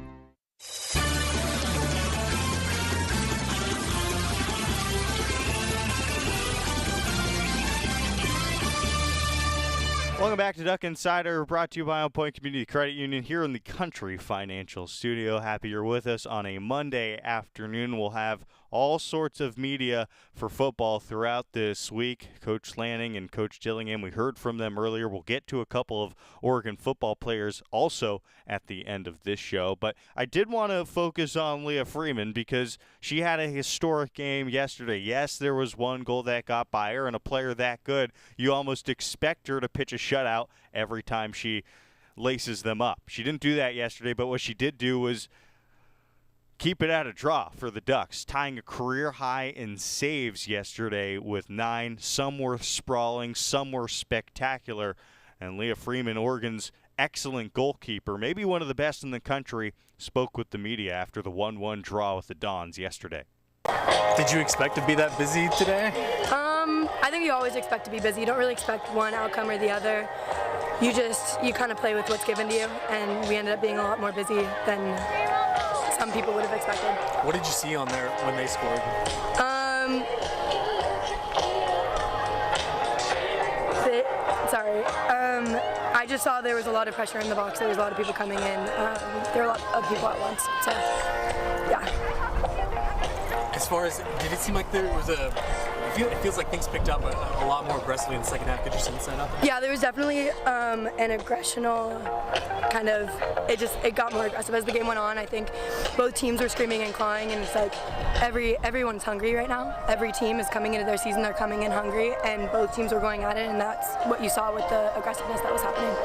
Welcome back to Duck Insider, brought to you by On Point Community Credit Union here in the Country Financial Studio. Happy you're with us on a Monday afternoon. We'll have all sorts of media for football throughout this week. Coach Lanning and Coach Dillingham, we heard from them earlier. We'll get to a couple of Oregon football players also at the end of this show. But I did want to focus on Leah Freeman because she had a historic game yesterday. Yes, there was one goal that got by her, and a player that good, you almost expect her to pitch a shutout every time she laces them up. She didn't do that yesterday, but what she did do was keep it at a draw for the Ducks, tying a career high in saves yesterday with 9. Some were sprawling, some were spectacular. And Leah Freeman, Oregon's excellent goalkeeper, maybe one of the best in the country, spoke with the media after the 1-1 draw with the Dons yesterday. Did you expect to be that busy today? I think you always expect to be busy. You don't really expect one outcome or the other. You kind of play with what's given to you, and we ended up being a lot more busy than some people would have expected. What did you see on there when they scored? I just saw there was a lot of pressure in the box. There was a lot of people coming in. There were a lot of people at once. So, yeah. As far as, did it seem like there was it feels like things picked up a lot more aggressively in the second half. Could you sense that out there? Yeah, there was definitely an aggressional kind of, it got more aggressive as the game went on. I think both teams were screaming and clawing, and it's like everyone's hungry right now. Every team is coming into their season, they're coming in hungry, and both teams were going at it, and that's what you saw with the aggressiveness that was happening.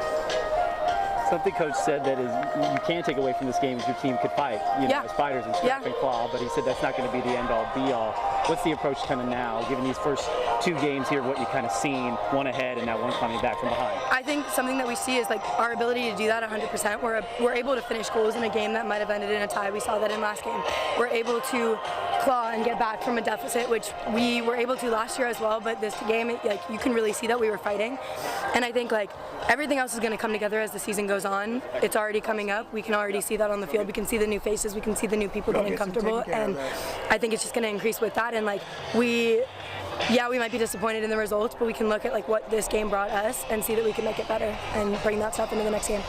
Something Coach said that is you can't take away from this game is your team could fight, as fighters and scrap and claw, but he said that's not going to be the end-all, be-all. What's the approach kind of now, given these first 2 games here, what you've kind of seen, one ahead and now one coming back from behind? I think something that we see is like our ability to do that 100%. We're able to finish goals in a game that might have ended in a tie. We saw that in last game. We're able to claw and get back from a deficit, which we were able to last year as well, but this game, you can really see that we were fighting. And I think everything else is going to come together as the season goes on. It's already coming up. We can already see that on the field. We can see the new faces. We can see the new people getting comfortable. And I think it's just going to increase with that. And we might be disappointed in the results, but we can look at what this game brought us and see that we can make it better and bring that stuff into the next game.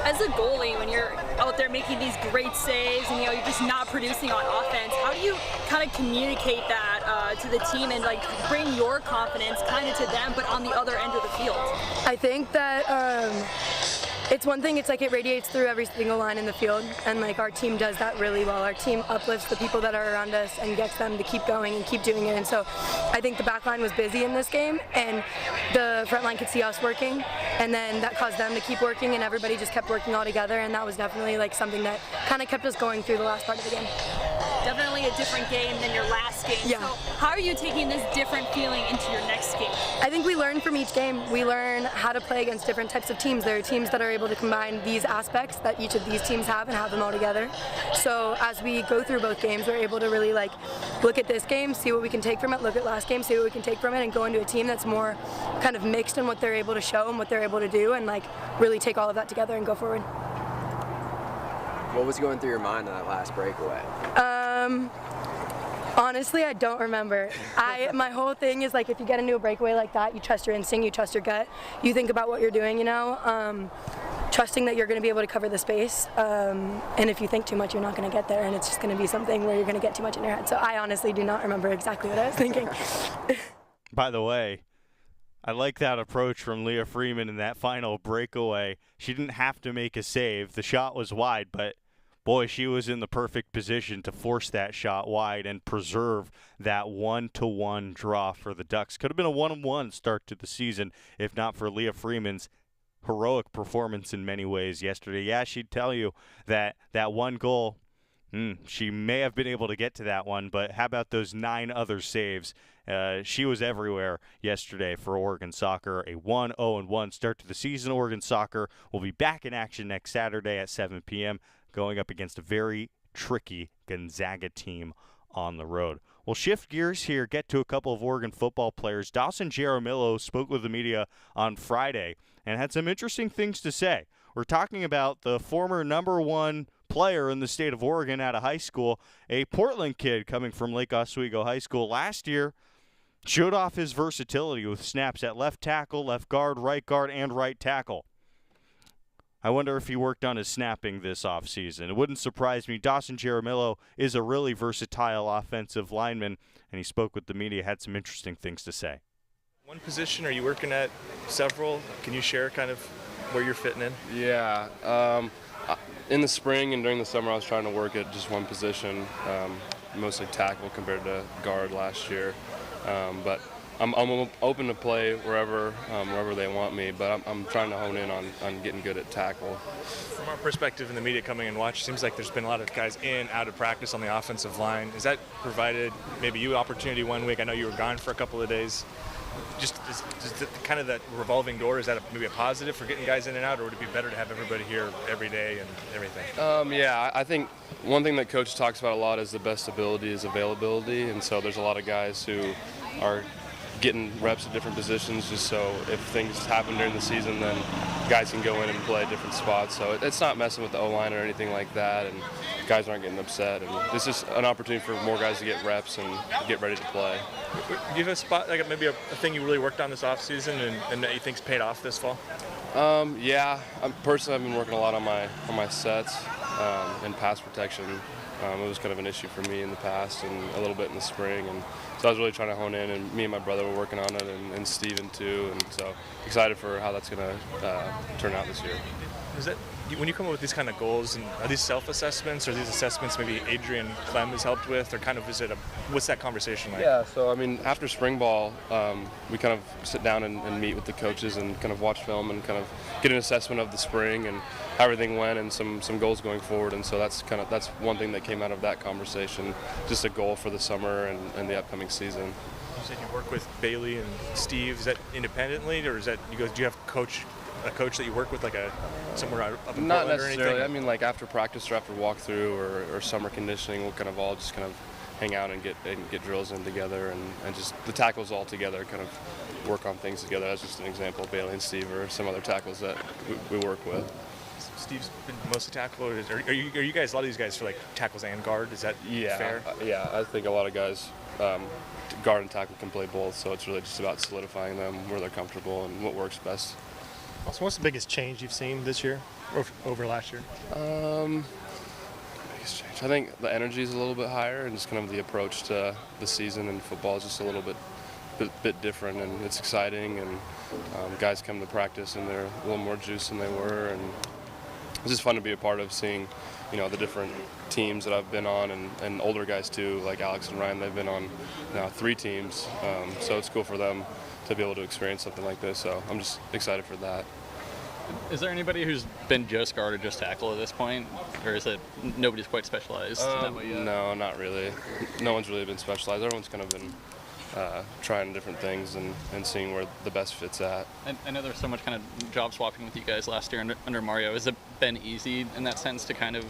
As a goalie, when you're out there making these great saves and you're just not producing on offense, how do you kind of communicate that to the team and bring your confidence kind of to them, but on the other end of the field? I think that it's one thing, it's it radiates through every single line in the field, and our team does that really well. Our team uplifts the people that are around us and gets them to keep going and keep doing it. And so I think the back line was busy in this game, and the front line could see us working, and then that caused them to keep working, and everybody just kept working all together, and that was definitely something that kind of kept us going through the last part of the game. Definitely a different game than your last game. Yeah. So how are you taking this different feeling into your next game? I think we learn from each game. We learn how to play against different types of teams. There are teams that are able to combine these aspects that each of these teams have and have them all together. So as we go through both games, we're able to really look at this game, see what we can take from it, look at last game, see what we can take from it, and go into a team that's more kind of mixed in what they're able to show and what they're able to do, and really take all of that together and go forward. What was going through your mind on that last breakaway? Honestly, I don't remember. My whole thing is if you get into a breakaway like that, you trust your instinct, you trust your gut, you think about what you're doing, trusting that you're going to be able to cover the space. And if you think too much, you're not going to get there, and it's just going to be something where you're going to get too much in your head. So I honestly do not remember exactly what I was thinking. By the way, I like that approach from Leah Freeman in that final breakaway. She didn't have to make a save. The shot was wide, but boy, she was in the perfect position to force that shot wide and preserve that 1-1 draw for the Ducks. Could have been a 1-1 start to the season if not for Leah Freeman's heroic performance in many ways yesterday. Yeah, she'd tell you that one goal, she may have been able to get to that one, but how about those 9 other saves? She was everywhere yesterday for Oregon soccer. A 1-0-1 start to the season. Oregon soccer will be back in action next Saturday at 7 p.m., going up against a very tricky Gonzaga team on the road. We'll shift gears here, get to a couple of Oregon football players. Dawson Jaramillo spoke with the media on Friday and had some interesting things to say. We're talking about the former #1 player in the state of Oregon out of high school, a Portland kid coming from Lake Oswego High School. Last year, showed off his versatility with snaps at left tackle, left guard, and right tackle. I wonder if he worked on his snapping this offseason. It wouldn't surprise me. Dawson Jaramillo is a really versatile offensive lineman, and he spoke with the media, had some interesting things to say. One position, are you working at several? Can you share kind of where you're fitting in? Yeah. In the spring and during the summer, I was trying to work at just one position, mostly tackle compared to guard last year. But I'm open to play wherever they want me, but I'm trying to hone in on getting good at tackle. From our perspective in the media coming and watch, it seems like there's been a lot of guys in, out of practice on the offensive line. Has that provided maybe you opportunity one week? I know you were gone for a couple of days. Just kind of that revolving door, is that maybe a positive for getting guys in and out, or would it be better to have everybody here every day and everything? Yeah, I think one thing that Coach talks about a lot is the best ability is availability, and so there's a lot of guys who are getting reps at different positions just so if things happen during the season, then guys can go in and play different spots. So it's not messing with the O-line or anything like that, and guys aren't getting upset. And it's just an opportunity for more guys to get reps and get ready to play. Do you have a spot, like maybe a thing you really worked on this offseason and that you think's paid off this fall? Yeah, personally I've been working a lot on my sets and pass protection. It was kind of an issue for me in the past and a little bit in the spring, and so I was really trying to hone in, and me and my brother were working on it, and Steven too, and so excited for how that's going to turn out this year. Is that, when you come up with these kind of goals, and are these self-assessments, or these assessments maybe Adrian Clem has helped with, or kind of what's that conversation like? Yeah, so I mean, after spring ball, we kind of sit down and meet with the coaches and kind of watch film and kind of get an assessment of the spring and how everything went and some goals going forward, and so that's one thing that came out of that conversation, just a goal for the summer and the upcoming season. You said you work with Bailey and Steve. Is that independently, or is that do you have a coach that you work with, like somewhere up in Portland? Not necessarily. Or anything? I mean, like after practice or after walkthrough or summer conditioning, we'll kind of all just kind of hang out and get drills in together and just the tackles all together, kind of work on things together. That's just an example. Bailey and Steve or some other tackles that we work with. Steve's been mostly tackle, or are you guys, a lot of these guys for like tackles and guard? Is that fair? Yeah, I think a lot of guys, guard and tackle can play both, so it's really just about solidifying them where they're comfortable and what works best. So what's the biggest change you've seen this year or over last year? Biggest change. I think the energy is a little bit higher, and just kind of the approach to the season and football is just a little bit different, and it's exciting, and guys come to practice and they're a little more juiced than they were, and it's just fun to be a part of, seeing, the different teams that I've been on, and older guys too, like Alex and Ryan. They've been on now 3 teams, so it's cool for them to be able to experience something like this. So I'm just excited for that. Is there anybody who's been just guard or just tackle at this point, or is it nobody's quite specialized that way yet? No, not really. No one's really been specialized. Everyone's kind of been trying different things and seeing where the best fit's at. I know there's so much kind of job swapping with you guys last year under Mario. Has it been easy in that sense to kind of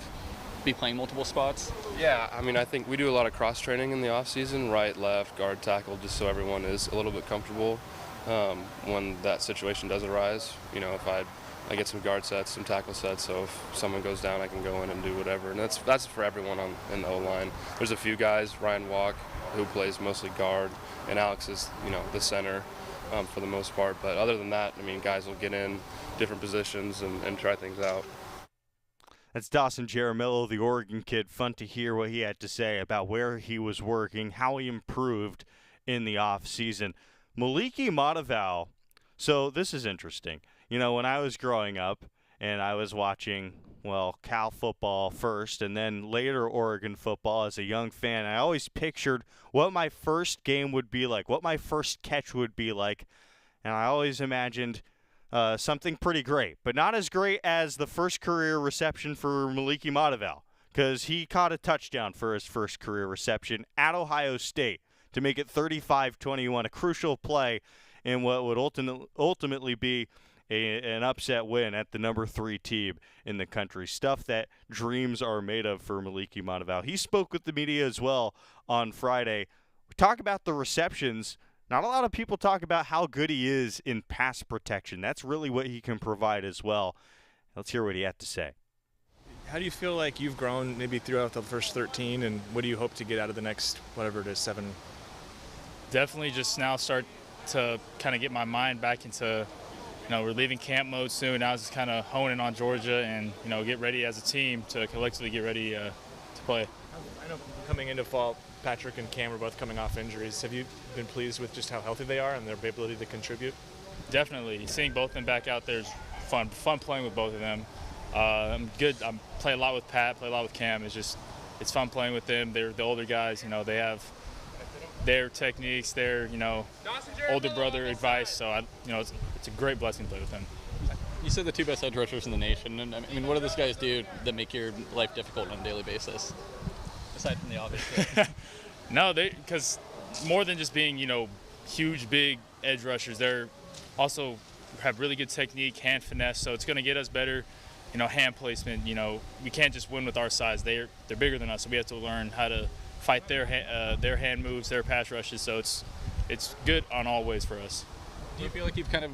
be playing multiple spots? Yeah, I mean, I think we do a lot of cross training in the off season, right, left, guard, tackle, just so everyone is a little bit comfortable when that situation does arise. If I get some guard sets, some tackle sets, so if someone goes down, I can go in and do whatever. And that's for everyone in the O-line. There's a few guys, Ryan Walk, who plays mostly guard, and Alex is, the center for the most part. But other than that, I mean, guys will get in different positions and try things out. That's Dawson Jaramillo, the Oregon kid. Fun to hear what he had to say about where he was working, how he improved in the off-season. Maliki Mataval, so this is interesting. When I was growing up and I was watching, Cal football first and then later Oregon football as a young fan, I always pictured what my first game would be like, what my first catch would be like, and I always imagined something pretty great, but not as great as the first career reception for Maliki Mataval, because he caught a touchdown for his first career reception at Ohio State to make it 35-21, a crucial play in what would ultimately be an upset win at the number 3 team in the country. Stuff that dreams are made of for Maliki Mataval. He spoke with the media as well on Friday. We talk about the receptions. Not a lot of people talk about how good he is in pass protection. That's really what he can provide as well. Let's hear what he had to say. How do you feel like you've grown maybe throughout the first 13, and what do you hope to get out of the next, whatever it is, 7? Definitely just now start to kind of get my mind back into, we're leaving camp mode soon. Now it's just kind of honing on Georgia and, get ready as a team to collectively get ready to play. I know coming into fall, Patrick and Cam are both coming off injuries. Have you been pleased with just how healthy they are and their ability to contribute? Definitely. Seeing both of them back out there is fun playing with both of them. I'm good. I play a lot with Pat, play a lot with Cam. It's fun playing with them. They're the older guys. They have their techniques, their older brother advice. So it's a great blessing to play with them. You said the two best edge rushers in the nation, and I mean, what do those guys do that make your life difficult on a daily basis, aside from the obvious? No, because more than just being huge, big edge rushers, they're also have really good technique, hand finesse. So it's going to get us better. Hand placement. We can't just win with our size. They're bigger than us, so we have to learn how to fight their hand moves, their pass rushes. So it's good on all ways for us. Do you feel like you've kind of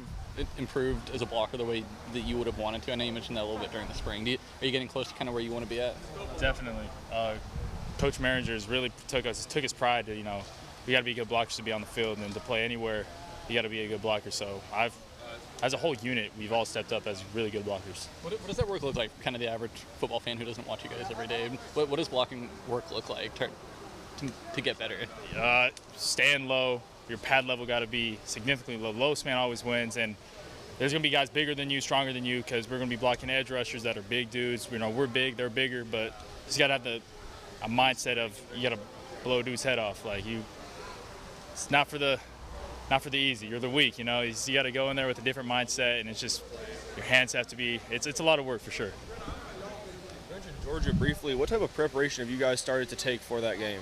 improved as a blocker the way that you would have wanted to? I know you mentioned that a little bit during the spring. Are you getting close to kind of where you want to be at? Definitely. Coach Maringer's really took his pride to we got to be good blockers to be on the field, and to play anywhere, you got to be a good blocker. So as a whole unit, we've all stepped up as really good blockers. What does that work look like for kind of the average football fan who doesn't watch you guys every day? What does blocking work look like to get better? Stand low. Your pad level got to be significantly low. Lowest man always wins, and there's going to be guys bigger than you, stronger than you, because we're going to be blocking edge rushers that are big dudes. We're big, they're bigger, but you just got to have a mindset of you got to blow a dude's head off. It's not for the easy. You're the weak, you got to go in there with a different mindset, and it's just your hands have to be. It's a lot of work for sure. You mentioned Georgia briefly. What type of preparation have you guys started to take for that game?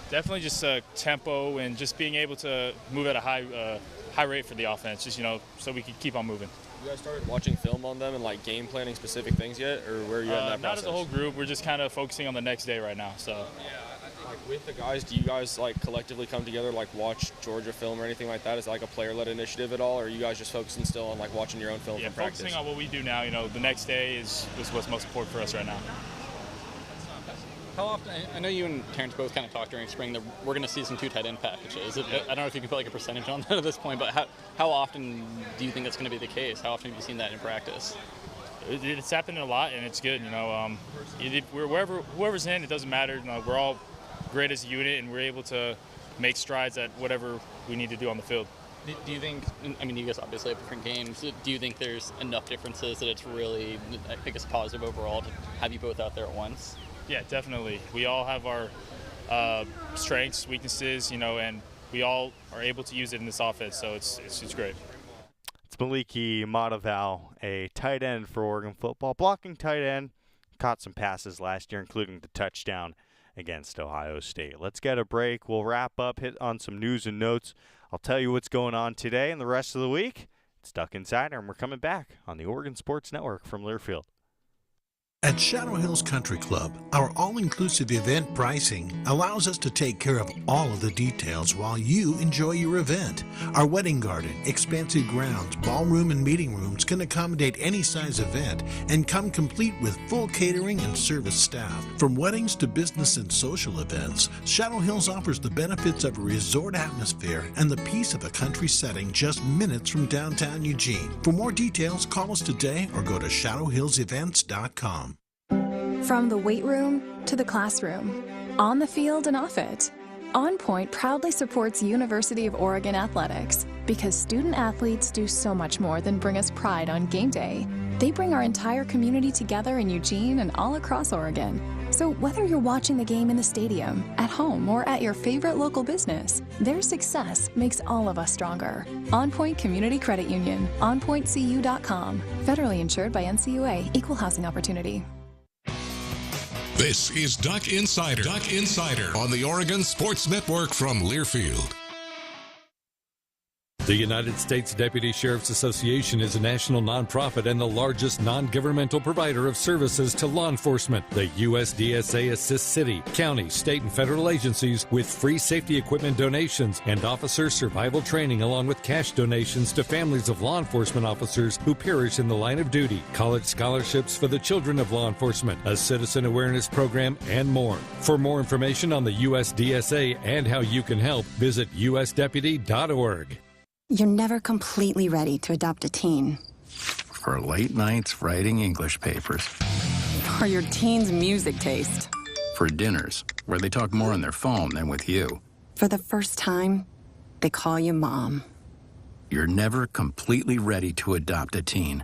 Definitely just tempo and just being able to move at a high rate for the offense, just so we can keep on moving. You guys started watching film on them and game planning specific things yet, or where are you at in that process? Not as a whole group. We're just kind of focusing on the next day right now. So. With the guys, do you guys collectively come together, watch Georgia film or anything like that? Is it a player-led initiative at all, or are you guys just focusing still on watching your own film from practice? Focusing on what we do now. The next day is what's most important for us right now. How often? I know you and Terrence both kind of talked during spring that we're going to see some 2 tight end packages. I don't know if you can put a percentage on that at this point, but how often do you think that's going to be the case? How often have you seen that in practice? It's happening a lot, and it's good. Whoever's in, it doesn't matter. We're all great as a unit, and we're able to make strides at whatever we need to do on the field. Do you think, you guys obviously have different games, do you think there's enough differences that it's really, positive overall to have you both out there at once? Yeah, definitely. We all have our strengths, weaknesses, and we all are able to use it in this offense, so it's great. It's Maliki Mataval, a tight end for Oregon football, blocking tight end, caught some passes last year, including the touchdown against Ohio State. Let's get a break. We'll wrap up, hit on some news and notes. I'll tell you what's going on today and the rest of the week. It's Duck Insider, and we're coming back on the Oregon Sports Network from Learfield. At Shadow Hills Country Club, our all-inclusive event pricing allows us to take care of all of the details while you enjoy your event. Our wedding garden, expansive grounds, ballroom, and meeting rooms can accommodate any size event and come complete with full catering and service staff. From weddings to business and social events, Shadow Hills offers the benefits of a resort atmosphere and the peace of a country setting just minutes from downtown Eugene. For more details, call us today or go to shadowhillsevents.com. From the weight room to the classroom, on the field and off it, On Point proudly supports University of Oregon athletics because student athletes do so much more than bring us pride on game day. They bring our entire community together in Eugene and all across Oregon. So whether you're watching the game in the stadium, at home, or at your favorite local business, their success makes all of us stronger. On Point Community Credit Union, onpointcu.com. Federally insured by NCUA, Equal Housing Opportunity. This is Duck Insider. Duck Insider on the Oregon Sports Network from Learfield. The United States Deputy Sheriff's Association is a national nonprofit and the largest non-governmental provider of services to law enforcement. The USDSA assists city, county, state, and federal agencies with free safety equipment donations and officer survival training, along with cash donations to families of law enforcement officers who perish in the line of duty, college scholarships for the children of law enforcement, a citizen awareness program, and more. For more information on the USDSA and how you can help, visit usdeputy.org. You're never completely ready to adopt a teen. For late nights writing English papers. For your teen's music taste. For dinners where they talk more on their phone than with you. For the first time, they call you mom. You're never completely ready to adopt a teen,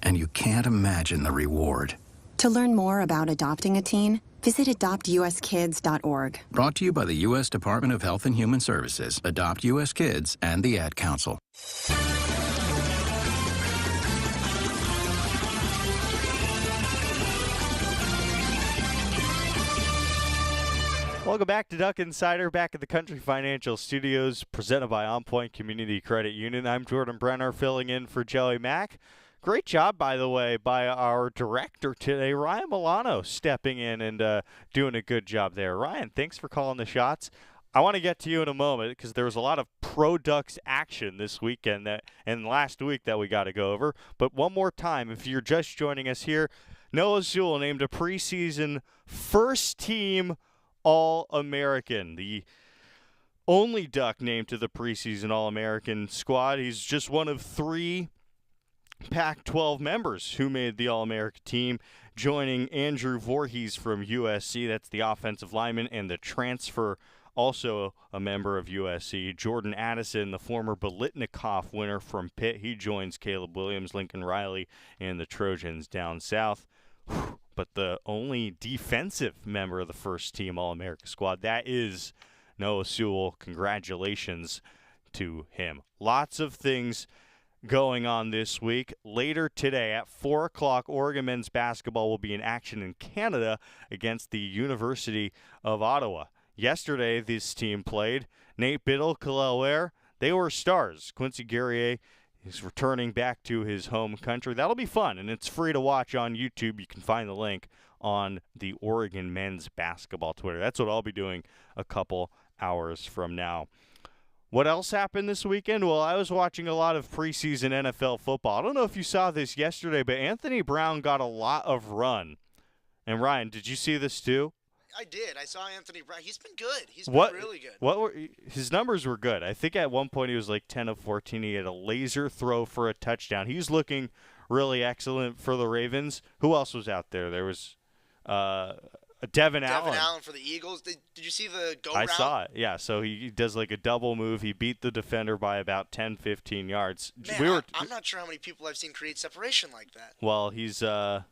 and you can't imagine the reward. To learn more about adopting a teen, visit adoptuskids.org. Brought to you by the U.S. Department of Health and Human Services, Adopt U.S. Kids, and the Ad Council. Welcome back to Duck Insider, back at the Country Financial Studios, presented by On Point Community Credit Union. I'm Jordan Brenner, filling in for Joey Mack. Great job, by the way, by our director today, Ryan Milano, stepping in and doing a good job there. Ryan, thanks for calling the shots. I want to get to you in a moment because there was a lot of pro-Ducks action this weekend and last week that we got to go over. But one more time, if you're just joining us here, Noah Sewell named a preseason first-team All-American, the only Duck named to the preseason All-American squad. He's just one of 3 Pac-12 members who made the All-America team, joining Andrew Voorhees from USC. That's the offensive lineman, and the transfer, also a member of USC. Jordan Addison, the former Biletnikoff winner from Pitt. He joins Caleb Williams, Lincoln Riley, and the Trojans down south. But the only defensive member of the first-team All-America squad, that is Noah Sewell. Congratulations to him. Lots of things going on this week. Later today at 4 o'clock, Oregon men's basketball will be in action in Canada against the University of Ottawa. Yesterday, this team played. Nate Biddle, Kalel Ware, they were stars. Quincy Guerrier is returning back to his home country. That'll be fun, and it's free to watch on YouTube. You can find the link on the Oregon men's basketball Twitter. That's what I'll be doing a couple hours from now. What else happened this weekend? Well, I was watching a lot of preseason NFL football. I don't know if you saw this yesterday, but Anthony Brown got a lot of run. And Ryan, did you see this too? I did. I saw Anthony Brown. He's been good. He's been really good. His numbers were good. I think at one point he was like 10 of 14. He had a laser throw for a touchdown. He's looking really excellent for the Ravens. Who else was out there? There was Devin Allen. Devin Allen for the Eagles. Did you see the go route? I saw it, yeah. So he does like a double move. He beat the defender by about 10, 15 yards. Man, I'm not sure how many people I've seen create separation like that. Well, he's got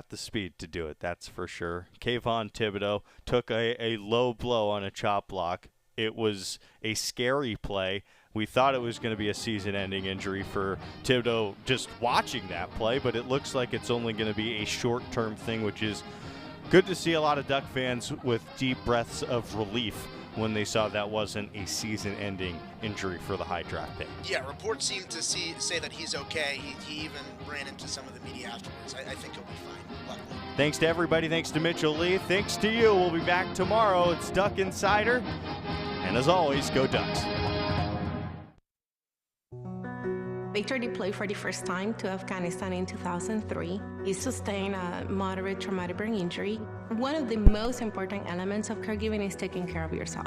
the speed to do it, that's for sure. Kayvon Thibodeau took a low blow on a chop block. It was a scary play. We thought it was going to be a season-ending injury for Thibodeau just watching that play, but it looks like it's only going to be a short-term thing, which is good to see a lot of Duck fans with deep breaths of relief when they saw that wasn't a season-ending injury for the high draft pick. Yeah, reports seem to say that he's okay. He even ran into some of the media afterwards. I think he'll be fine. Luckily. Thanks to everybody. Thanks to Mitchell Lee. Thanks to you. We'll be back tomorrow. It's Duck Insider. And as always, go Ducks. Victor deployed for the first time to Afghanistan in 2003. He sustained a moderate traumatic brain injury. One of the most important elements of caregiving is taking care of yourself.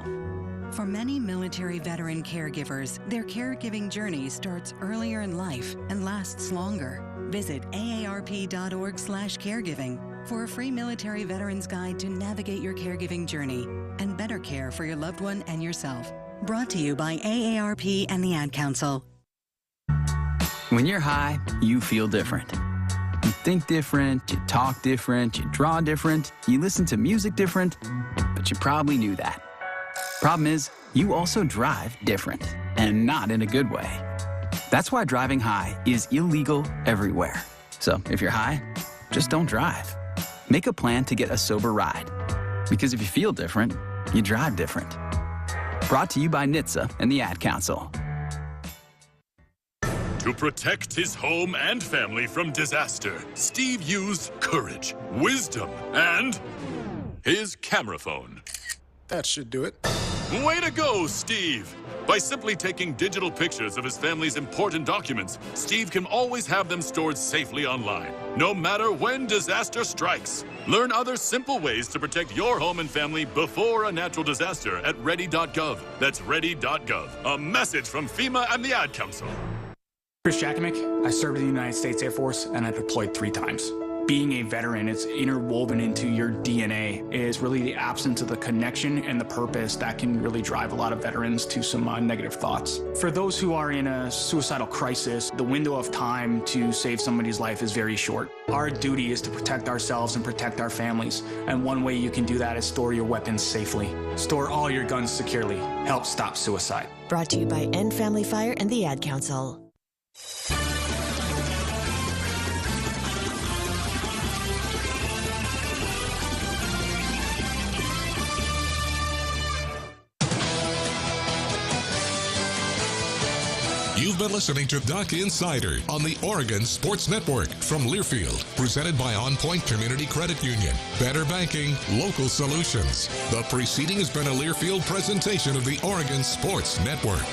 For many military veteran caregivers, their caregiving journey starts earlier in life and lasts longer. Visit aarp.org/caregiving for a free military veterans guide to navigate your caregiving journey and better care for your loved one and yourself. Brought to you by AARP and the Ad Council. When you're high, you feel different. You think different, you talk different, you draw different, you listen to music different, but you probably knew that. Problem is, you also drive different, and not in a good way. That's why driving high is illegal everywhere. So if you're high, just don't drive. Make a plan to get a sober ride. Because if you feel different, you drive different. Brought to you by NHTSA and the Ad Council. To protect his home and family from disaster, Steve used courage, wisdom, and his camera phone. That should do it. Way to go, Steve! By simply taking digital pictures of his family's important documents, Steve can always have them stored safely online, no matter when disaster strikes. Learn other simple ways to protect your home and family before a natural disaster at ready.gov. That's ready.gov. A message from FEMA and the Ad Council. Chris Jakimick, I served in the United States Air Force and I deployed 3 times. Being a veteran, it's interwoven into your DNA, is really the absence of the connection and the purpose that can really drive a lot of veterans to some negative thoughts. For those who are in a suicidal crisis, the window of time to save somebody's life is very short. Our duty is to protect ourselves and protect our families, and one way you can do that is store your weapons safely. Store all your guns securely. Help stop suicide. Brought to you by End Family Fire and the Ad Council. You've been listening to Duck Insider on the Oregon Sports Network from Learfield, presented by On Point Community Credit Union. Better banking, local solutions. The preceding has been a Learfield presentation of the Oregon Sports Network.